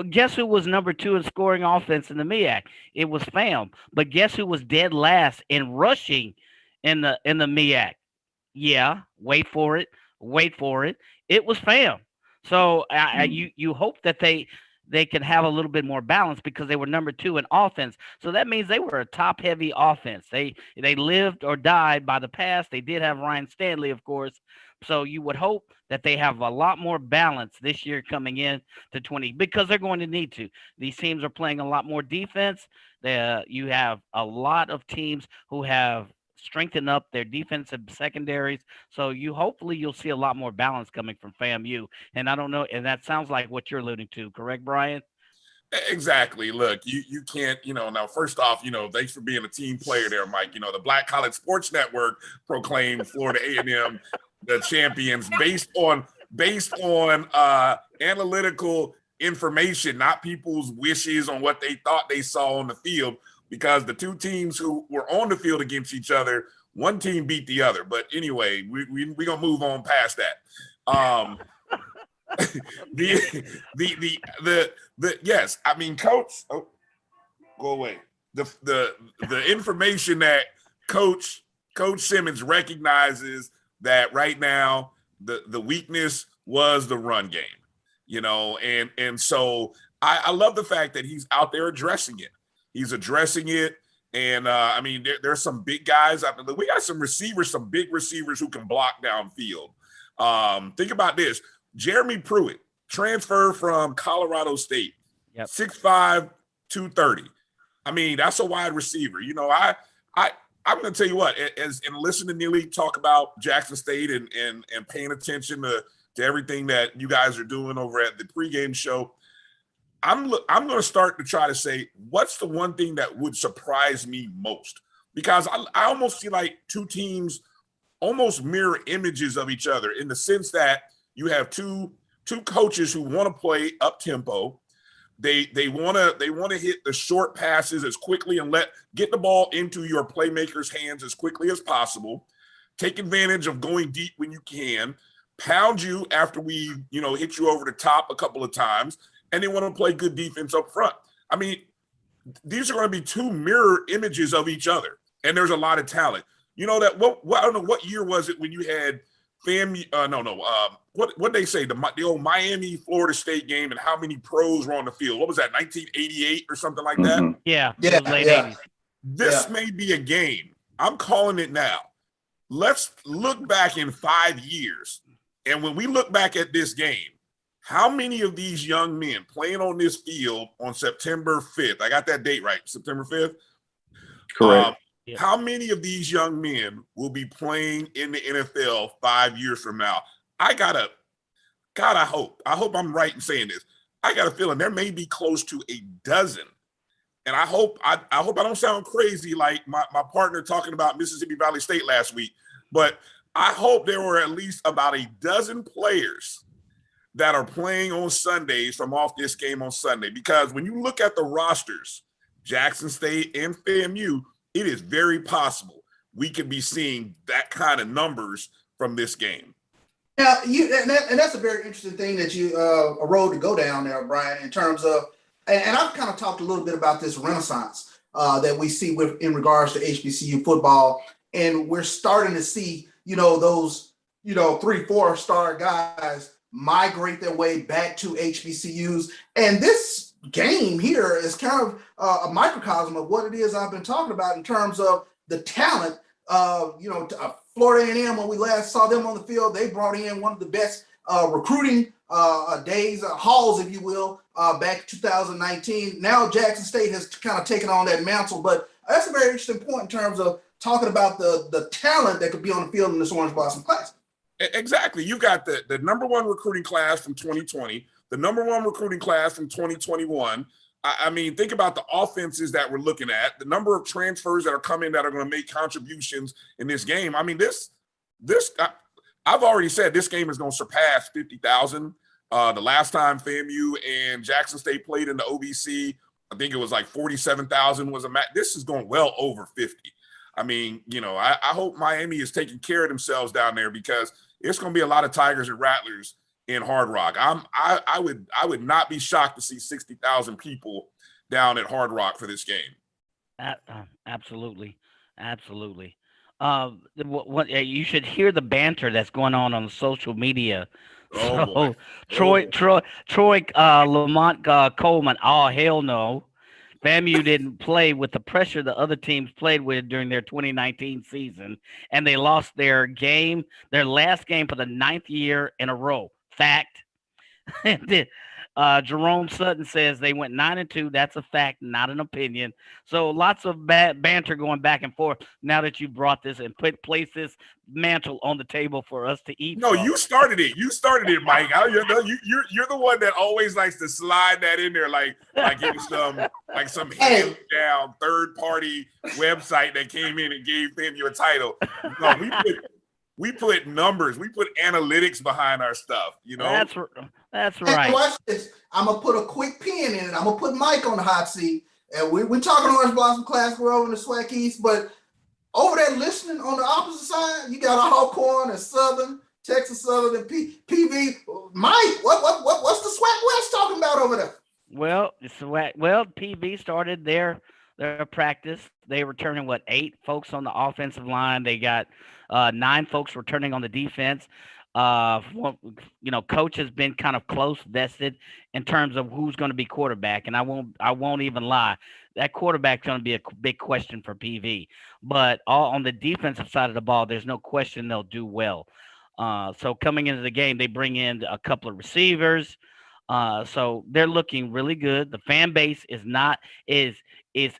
S6: guess who was number 2 in scoring offense in the MEAC? It was FAM. But guess who was dead last in rushing in the MEAC? Yeah, wait for it. It was FAM. So you hope that they can have a little bit more balance because they were number 2 in offense. So that means they were a top-heavy offense. They lived or died by the pass. They did have Ryan Stanley, of course. So you would hope that they have a lot more balance this year coming in to 20 because they're going to need to. These teams are playing a lot more defense. You have a lot of teams who have strengthen up their defensive secondaries. So hopefully you'll see a lot more balance coming from FAMU. And I don't know, and that sounds like what you're alluding to, correct, Brian?
S18: Exactly. Look, you can't, now first off, thanks for being a team player there, Mike. The Black College Sports Network proclaimed Florida A&M the champions based on analytical information, not people's wishes on what they thought they saw on the field. Because the two teams who were on the field against each other, one team beat the other. But anyway, we're gonna move on past that. Yes, I mean, Coach. Oh, go away. The information that Coach Simmons recognizes that right now the weakness was the run game, and so I love the fact that he's out there addressing it. He's addressing it. And, there's some big guys. We got some receivers, some big receivers who can block downfield. Think about this. Jeremy Pruitt, transfer from Colorado State, 6'5", 230. That's a wide receiver. I'm going to tell you what, and listen to Neely talk about Jackson State and paying attention to everything that you guys are doing over at the pregame show. I'm going to start to try to say, what's the one thing that would surprise me most? Because I almost see like two teams almost mirror images of each other in the sense that you have two coaches who want to play up tempo. They want to hit the short passes as quickly and get the ball into your playmakers' hands as quickly as possible. Take advantage of going deep when you can. Pound you after we hit you over the top a couple of times. And they want to play good defense up front. These are going to be two mirror images of each other, and there's a lot of talent. I don't know what year was it when you had what they say the old Miami Florida State game and how many pros were on the field? What was that, 1988 or something like that?
S6: Mm-hmm. Yeah. Late 80s.
S18: This may be a game. I'm calling it now. Let's look back in 5 years, and when we look back at this game. How many of these young men playing on this field on September 5th? I got that date right, September 5th?
S7: Correct.
S18: How many of these young men will be playing in the NFL 5 years from now? I hope I'm right in saying this. I got a feeling there may be close to a dozen. And I hope I don't sound crazy like my partner talking about Mississippi Valley State last week, but I hope there were at least about a dozen players that are playing on Sundays from off this game on Sunday. Because when you look at the rosters, Jackson State and FAMU, it is very possible we could be seeing that kind of numbers from this game.
S5: Now, and that's a very interesting thing that a road to go down there, Brian, in terms of, and I've kind of talked a little bit about this renaissance that we see in regards to HBCU football, and we're starting to see those 3-4-star guys migrate their way back to HBCUs. And this game here is kind of a microcosm of what it is I've been talking about in terms of the talent. Florida A&M, when we last saw them on the field, they brought in one of the best recruiting days, hauls, if you will, back in 2019. Now Jackson State has kind of taken on that mantle, but that's a very interesting point in terms of talking about the talent that could be on the field in this Orange Blossom Classic.
S18: Exactly. You got the number one recruiting class from 2020, the number one recruiting class from 2021. I mean, think about the offenses that we're looking at, the number of transfers that are coming that are going to make contributions in this game. I mean, I've already said this game is going to surpass 50,000. The last time FAMU and Jackson State played in the OVC, I think it was like 47,000 was a match. This is going well over 50. I mean, I hope Miami is taking care of themselves down there because it's going to be a lot of Tigers and Rattlers in Hard Rock. I would not be shocked to see 60,000 people down at Hard Rock for this game.
S6: Absolutely. You should hear the banter that's going on social media.
S18: Oh,
S6: Troy Lamont Coleman, oh hell no. FAMU didn't play with the pressure the other teams played with during their 2019 season, and they lost their last game for the 9th year in a row. Fact. Jerome Sutton says they went 9-2. That's a fact, not an opinion. So lots of banter going back and forth now that you brought this and place this mantle on the table for us to eat.
S18: No, you started it. You started it, Mike. You're the one that always likes to slide that in there like it's some hands down third party website that came in and gave FAMU a title. No, we put numbers, we put analytics behind our stuff.
S6: That's right.
S5: And watch this. I'm gonna put a quick pin in it. I'm gonna put Mike on the hot seat, and we're talking Orange Blossom Classic. We're over in the SWAC East, but over there listening on the opposite side, you got Alcorn and Southern, Texas Southern, and PV. Mike, what's the SWAC West talking about over there?
S6: Well, PV started their practice. They were returning 8 folks on the offensive line. They got 9 folks returning on the defense. Coach has been kind of close vested in terms of who's going to be quarterback, and I won't even lie. That quarterback's going to be a big question for PV. But on the defensive side of the ball, there's no question they'll do well. So coming into the game, they bring in a couple of receivers. So they're looking really good. The fan base is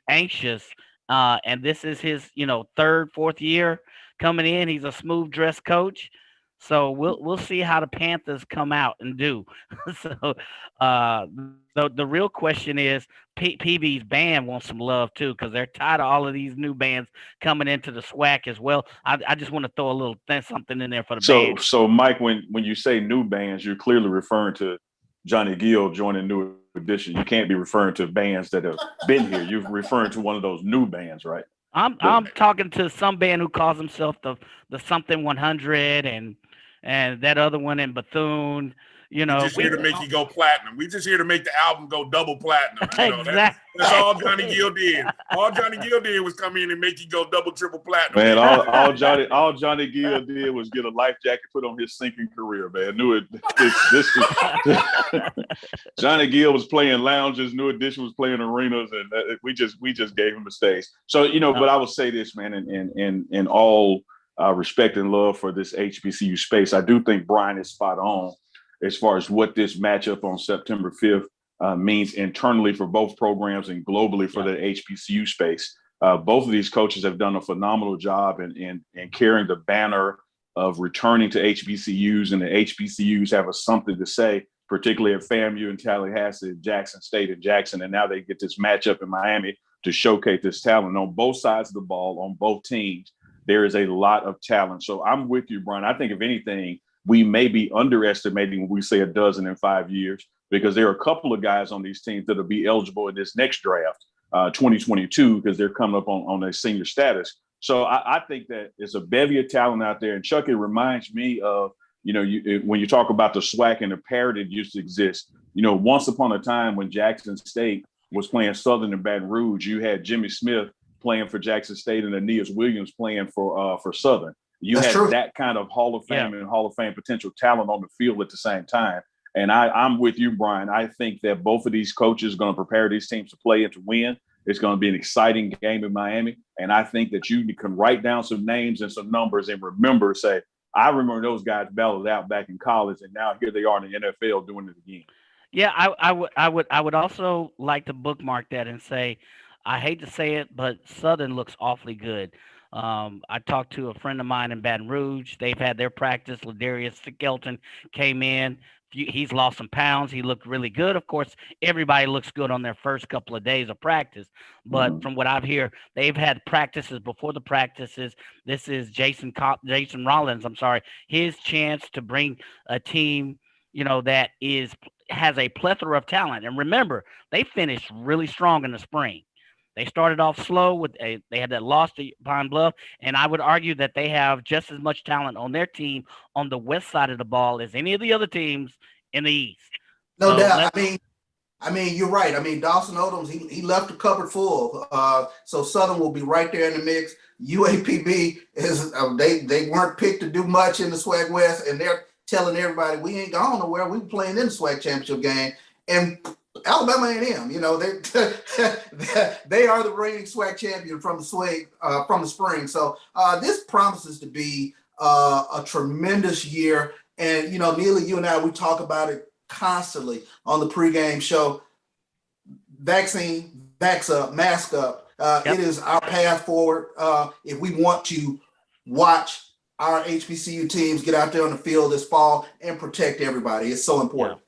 S6: anxious, and this is his 3rd, 4th year coming in. He's a smooth dress coach. So we'll see how the Panthers come out and do. So the real question is PB's band wants some love too, because they're tired of all of these new bands coming into the SWAC as well. I just want to throw a little something in there for the band.
S7: So Mike, when you say new bands, you're clearly referring to Johnny Gill joining New Edition. You can't be referring to bands that have been here. You're referring to one of those new bands, right?
S6: I'm talking to some band who calls himself the something 100 and that other one in Bethune.
S18: We just here to make you go platinum. We just here to make the album go double platinum.
S6: Exactly.
S18: That's all Johnny Gill did. All Johnny Gill did was come in and make you go double, triple platinum.
S7: Man, all Johnny Gill did was get a life jacket put on his sinking career, man. Johnny Gill was playing lounges, New Edition was playing arenas, and we just gave him a stage. So, but I will say this, man, in all respect and love for this HBCU space, I do think Bryan is spot on as far as what this matchup on September 5th means internally for both programs and globally for the HBCU space. Both of these coaches have done a phenomenal job in carrying the banner of returning to HBCUs, and the HBCUs have something to say, particularly at FAMU and Tallahassee, Jackson State and Jackson, and now they get this matchup in Miami to showcase this talent on both sides of the ball, on both teams. There is a lot of talent. So I'm with you, Bryan. I think if anything, we may be underestimating when we say a dozen in 5 years, because there are a couple of guys on these teams that'll be eligible in this next draft, 2022, because they're coming up on their senior status. So I think that it's a bevy of talent out there. And Chuck, it reminds me of, when you talk about the SWAC and the parity that used to exist, once upon a time when Jackson State was playing Southern and Baton Rouge, you had Jimmy Smith playing for Jackson State and Aeneas Williams playing for Southern. You had that kind of Hall of Fame and Hall of Fame potential talent on the field at the same time. And I'm with you, Bryan. I think that both of these coaches are going to prepare these teams to play and to win. It's going to be an exciting game in Miami. And I think that you can write down some names and some numbers and remember, say, I remember those guys battled out back in college, and now here they are in the NFL doing it again.
S6: Yeah, I would also like to bookmark that and say, I hate to say it, but Southern looks awfully good. I talked to a friend of mine in Baton Rouge. They've had their practice. Ladarius Skelton came in. He's lost some pounds. He looked really good. Of course, everybody looks good on their first couple of days of practice. But from what I've heard, they've had practices before the practices. This is Jason Rollins, his chance to bring a team, that has a plethora of talent. And remember, they finished really strong in the spring. They started off slow they had that loss to Pine Bluff, and I would argue that they have just as much talent on their team on the west side of the ball as any of the other teams in the east.
S5: No doubt. I mean, you're right. I mean, Dawson Odoms, he left the cupboard full. So Southern will be right there in the mix. UAPB is they weren't picked to do much in the SWAC West, and they're telling everybody we ain't gone nowhere. We playing in the SWAC championship game, and Alabama A&M, they are the reigning SWAC champion from the spring. So this promises to be a tremendous year. And Neely, you and I, we talk about it constantly on the pregame show. Vaccine, vax up, mask up. It is our path forward. If we want to watch our HBCU teams get out there on the field this fall and protect everybody, it's so important.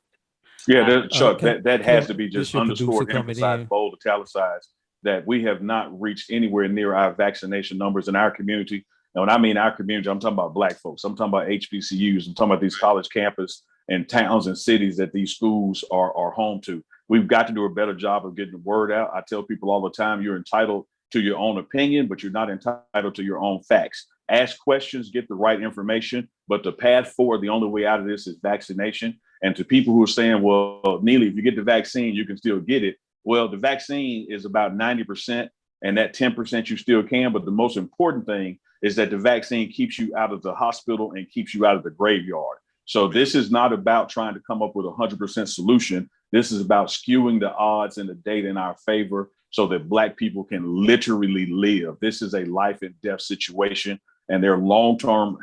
S7: Yeah, Chuck, that has to be just underscored, emphasized, bold, italicized, that we have not reached anywhere near our vaccination numbers in our community. And when I mean our community, I'm talking about Black folks. I'm talking about HBCUs. I'm talking about these college campus and towns and cities that these schools are home to. We've got to do a better job of getting the word out. I tell people all the time, you're entitled to your own opinion, but you're not entitled to your own facts. Ask questions, get the right information, but the path forward, the only way out of this is vaccination. And to people who are saying, well, Neely, if you get the vaccine, you can still get it. Well, the vaccine is about 90%, and that 10% you still can. But the most important thing is that the vaccine keeps you out of the hospital and keeps you out of the graveyard. So this is not about trying to come up with a 100% solution. This is about skewing the odds and the data in our favor so that Black people can literally live. This is a life and death situation, and there are long-term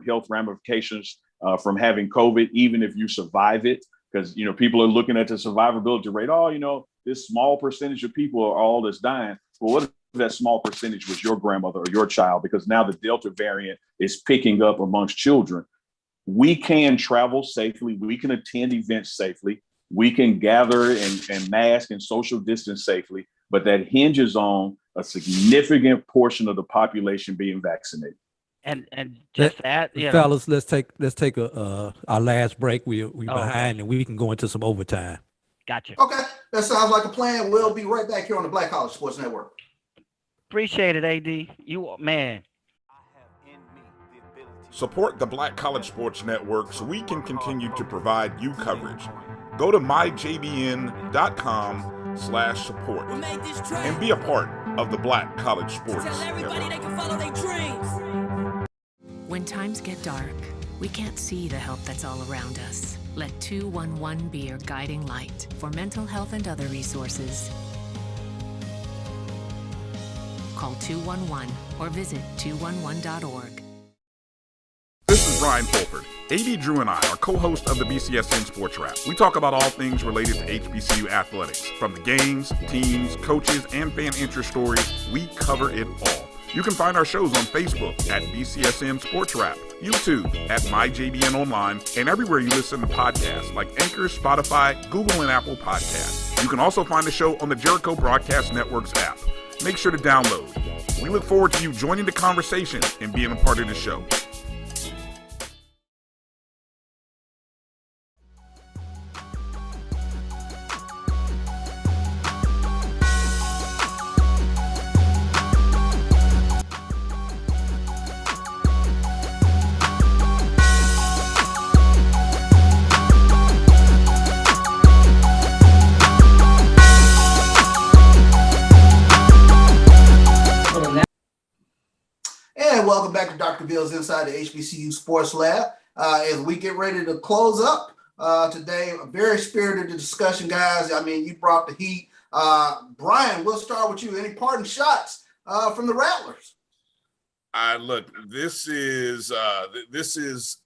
S7: health ramifications from having COVID, even if you survive it, because, people are looking at the survivability rate. Oh, this small percentage of people are all that's dying. Well, what if that small percentage was your grandmother or your child? Because now the Delta variant is picking up amongst children. We can travel safely. We can attend events safely. We can gather and mask and social distance safely, but that hinges on a significant portion of the population being vaccinated.
S6: And just that,
S9: fellas, let's take our last break. We're behind, and we can go into some overtime.
S6: Gotcha.
S5: Okay, that sounds like a plan. We'll be right back here on the Black College Sports Network.
S6: Appreciate it, AD. You man.
S18: Support the Black College Sports Network so we can continue to provide you coverage. Go to myjbn.com/support and be a part of the Black College Sports Network.
S19: When times get dark, we can't see the help that's all around us. Let 211 be your guiding light for mental health and other resources. Call 211 or visit 211.org.
S18: This is Bryan Fulford. AD Drew and I are co-hosts of the BCSN Sports Wrap. We talk about all things related to HBCU athletics. From the games, teams, coaches, and fan interest stories, we cover it all. You can find our shows on Facebook at BCSN Sports Wrap, YouTube at MyJBN Online, and everywhere you listen to podcasts like Anchor, Spotify, Google, and Apple Podcasts. You can also find the show on the Jericho Broadcast Network's app. Make sure to download. We look forward to you joining the conversation and being a part of the show.
S5: Welcome back to Dr. Cavil's inside the HBCU Sports Lab. As we get ready to close up today, a very spirited discussion, guys. I mean, you brought the heat. Bryan, we'll start with you. Any parting shots from the Rattlers?
S18: Look, this is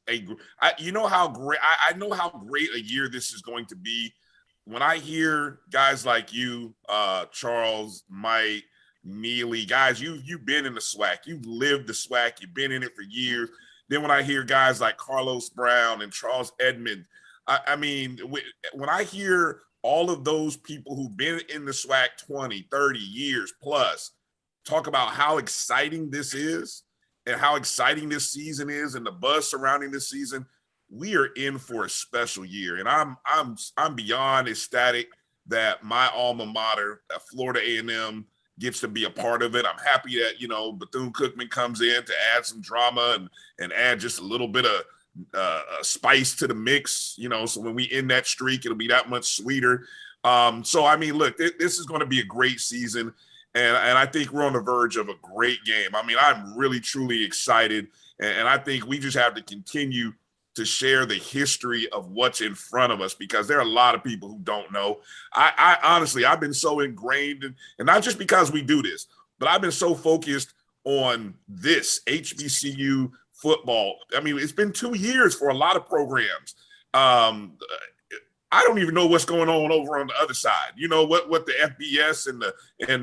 S18: you know how great I know how great a year this is going to be. When I hear guys like you, Charles, Mike, Neely, guys, you've been in the SWAC, you've lived the SWAC, you've been in it for years. Then when I hear guys like Carlos Brown and Charles Edmond, I mean, when I hear all of those people who've been in the SWAC 20, 30 years plus talk about how exciting this is and how exciting this season is and the buzz surrounding this season, we are in for a special year. And I'm beyond ecstatic that my alma mater, Florida A&M, gets to be a part of it. I'm happy that, Bethune-Cookman comes in to add some drama and add just a little bit of spice to the mix, so when we end that streak, it'll be that much sweeter. So, I mean, look, this is going to be a great season. And I think we're on the verge of a great game. I mean, I'm really, truly excited. And I think we just have to continue to share the history of what's in front of us, because there are a lot of people who don't know. I honestly, I've been so ingrained, and not just because we do this, but I've been so focused on this HBCU football. I mean, it's been 2 years for a lot of programs. I don't even know what's going on over on the other side. You know what the FBS and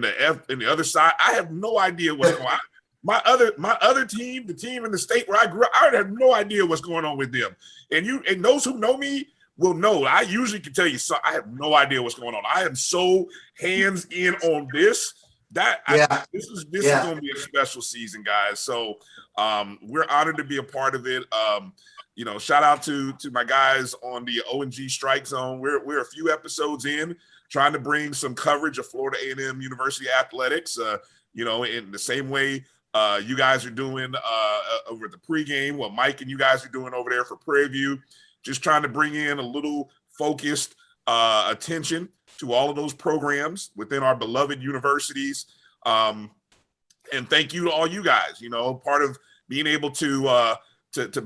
S18: the other side. I have no idea what's going on. My other team, the team in the state where I grew up, I have no idea what's going on with them. And those who know me will know. I usually can tell you, so I have no idea what's going on. I am so hands in on this. This is going to be a special season, guys. So we're honored to be a part of it. Shout out to my guys on the O&G Strike Zone. We're a few episodes in, trying to bring some coverage of Florida A&M University athletics. In the same way you guys are doing over the pregame, what Mike and you guys are doing over there for Prairie View. Just trying to bring in a little focused attention to all of those programs within our beloved universities. And thank you to all you guys, part of being able to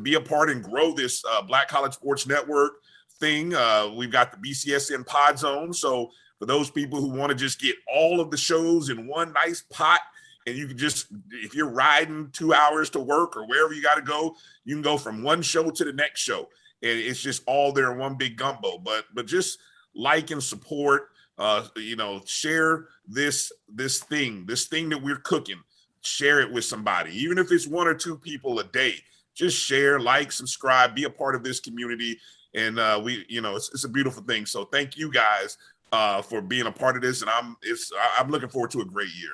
S18: be a part and grow this Black College Sports Network thing. We've got the BCSN Pod Zone. So for those people who want to just get all of the shows in one nice pot, and you can just, if you're riding 2 hours to work or wherever you got to go, you can go from one show to the next show. And it's just all there in one big gumbo. But just like and support, share this thing that we're cooking. Share it with somebody, even if it's 1 or 2 people a day. Just share, like, subscribe, be a part of this community. And it's a beautiful thing. So thank you guys for being a part of this. And I'm looking forward to a great year.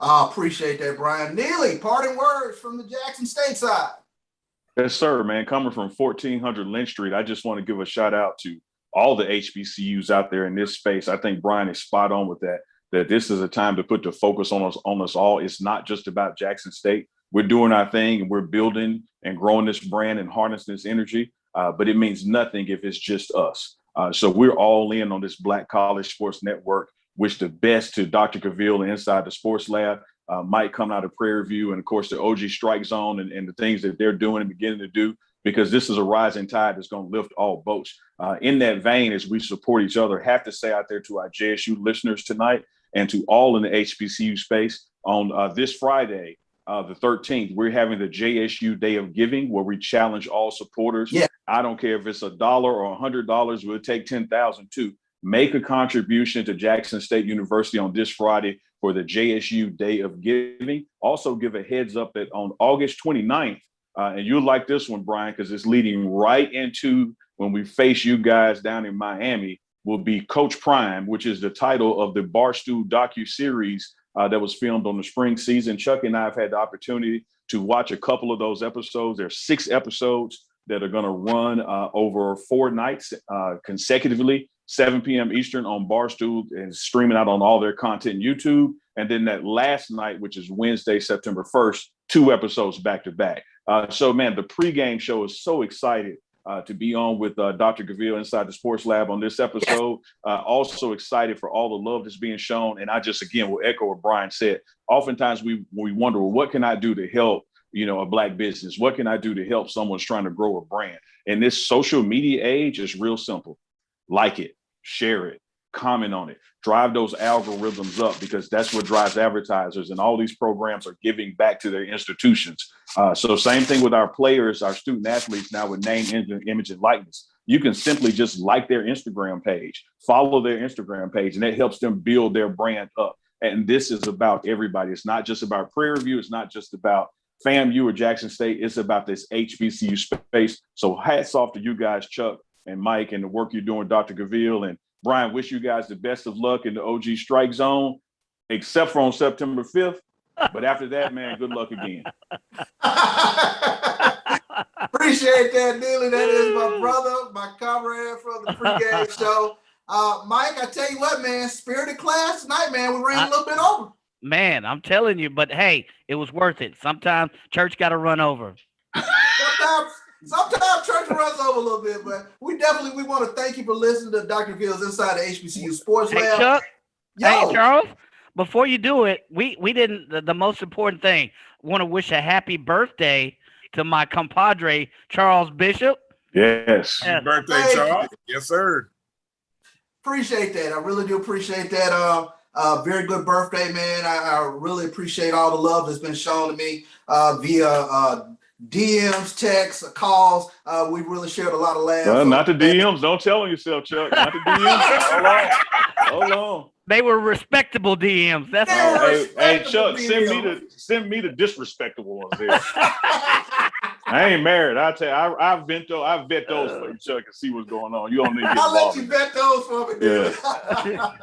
S5: I appreciate that, Bryan. Neely, parting words from the Jackson State side.
S7: Yes, sir, man. Coming from 1400 Lynch Street, I just want to give a shout out to all the HBCUs out there in this space. I think Bryan is spot on with that this is a time to put the focus on us all. It's not just about Jackson State. We're doing our thing and we're building and growing this brand and harnessing this energy, but it means nothing if it's just us. So we're all in on this Black College Sports Network. Wish the best to Dr. Cavill and Inside the Sports Lab, Mike coming out of Prairie View, and of course the OG Strike Zone and the things that they're doing and beginning to do, because this is a rising tide that's going to lift all boats. In that vein, as we support each other, have to say out there to our JSU listeners tonight and to all in the HBCU space, on this Friday, the 13th, we're having the JSU Day of Giving, where we challenge all supporters. Yeah. I don't care if it's $1 or $100, we'll take 10,000 too. Make a contribution to Jackson State University on this Friday for the JSU Day of Giving. Also give a heads up that on August 29th, and you'll like this one, Bryan, because it's leading right into when we face you guys down in Miami, will be Coach Prime, which is the title of the Barstool docuseries that was filmed on the spring season. Chuck and I have had the opportunity to watch a couple of those episodes. There's 6 episodes that are going to run over 4 nights consecutively. 7 p.m. Eastern on Barstool, and streaming out on all their content YouTube. And then that last night, which is Wednesday, September 1st, 2 episodes back to back. So, man, the pregame show is so excited to be on with Dr. Cavill Inside the Sports Lab on this episode. Also excited for all the love that's being shown. And I just, again, will echo what Bryan said. Oftentimes we wonder, well, what can I do to help a Black business? What can I do to help someone's trying to grow a brand? And this social media age is real simple. Like it, share it, comment on it, drive those algorithms up, because that's what drives advertisers. And all these programs are giving back to their institutions. So same thing with our players, our student athletes now with name, image, and likeness. You can simply just like their Instagram page, follow their Instagram page, and it helps them build their brand up. And this is about everybody. It's not just about Prairie View. It's not just about FAMU or Jackson State. It's about this HBCU space. So hats off to you guys, Chuck and Mike, and the work you're doing, Dr. Gaville and Bryan. Wish you guys the best of luck in the OG strike zone, except for on September 5th. But after that, man, good luck again.
S5: Appreciate that, Neely. That is my brother, my comrade from the pregame show. Mike, I tell you what, man, spirited class tonight, man. We ran a little bit over.
S6: Man, I'm telling you, but hey, it was worth it. Sometimes church got to run over.
S5: Sometimes church runs over a little bit, but we want to thank you for listening to Dr. Gaville's Inside the HBCU Sports Lab.
S6: Hey, Chuck.
S5: Yo.
S6: Hey, Charles. Before you do it, we didn't. The most important thing. Want to wish a happy birthday to my compadre Charles Bishop.
S7: Yes.
S18: Happy birthday, Charles. Yes, sir.
S5: Appreciate that. I really do appreciate that. Very good birthday, man. I really appreciate all the love that's been shown to me via DMs, texts, calls. We really shared a lot of laughs.
S7: Not the DMs. Don't tell on yourself, Chuck. Not the DMs. Hold on.
S6: They were respectable DMs. That's all.
S7: Hey, Chuck, send me the disrespectable ones there. I ain't married. I tell you, I vet those for you, Chuck, and see what's going on. You don't need to get
S5: I'll
S7: involved.
S5: let you vet those for me, dude.
S7: Yeah.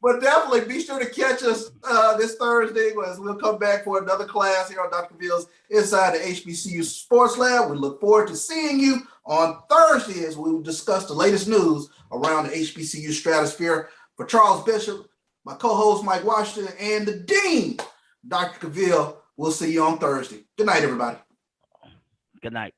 S5: But definitely be sure to catch us this Thursday as we'll come back for another class here on Dr. Gaville's Inside the HBCU Sports Lab. We look forward to seeing you on Thursday as we will discuss the latest news around the HBCU stratosphere. For Charles Bishop, my co-host Mike Washington, and the Dean, Dr. Gaville, we'll see you on Thursday. Good night, everybody.
S6: Good night.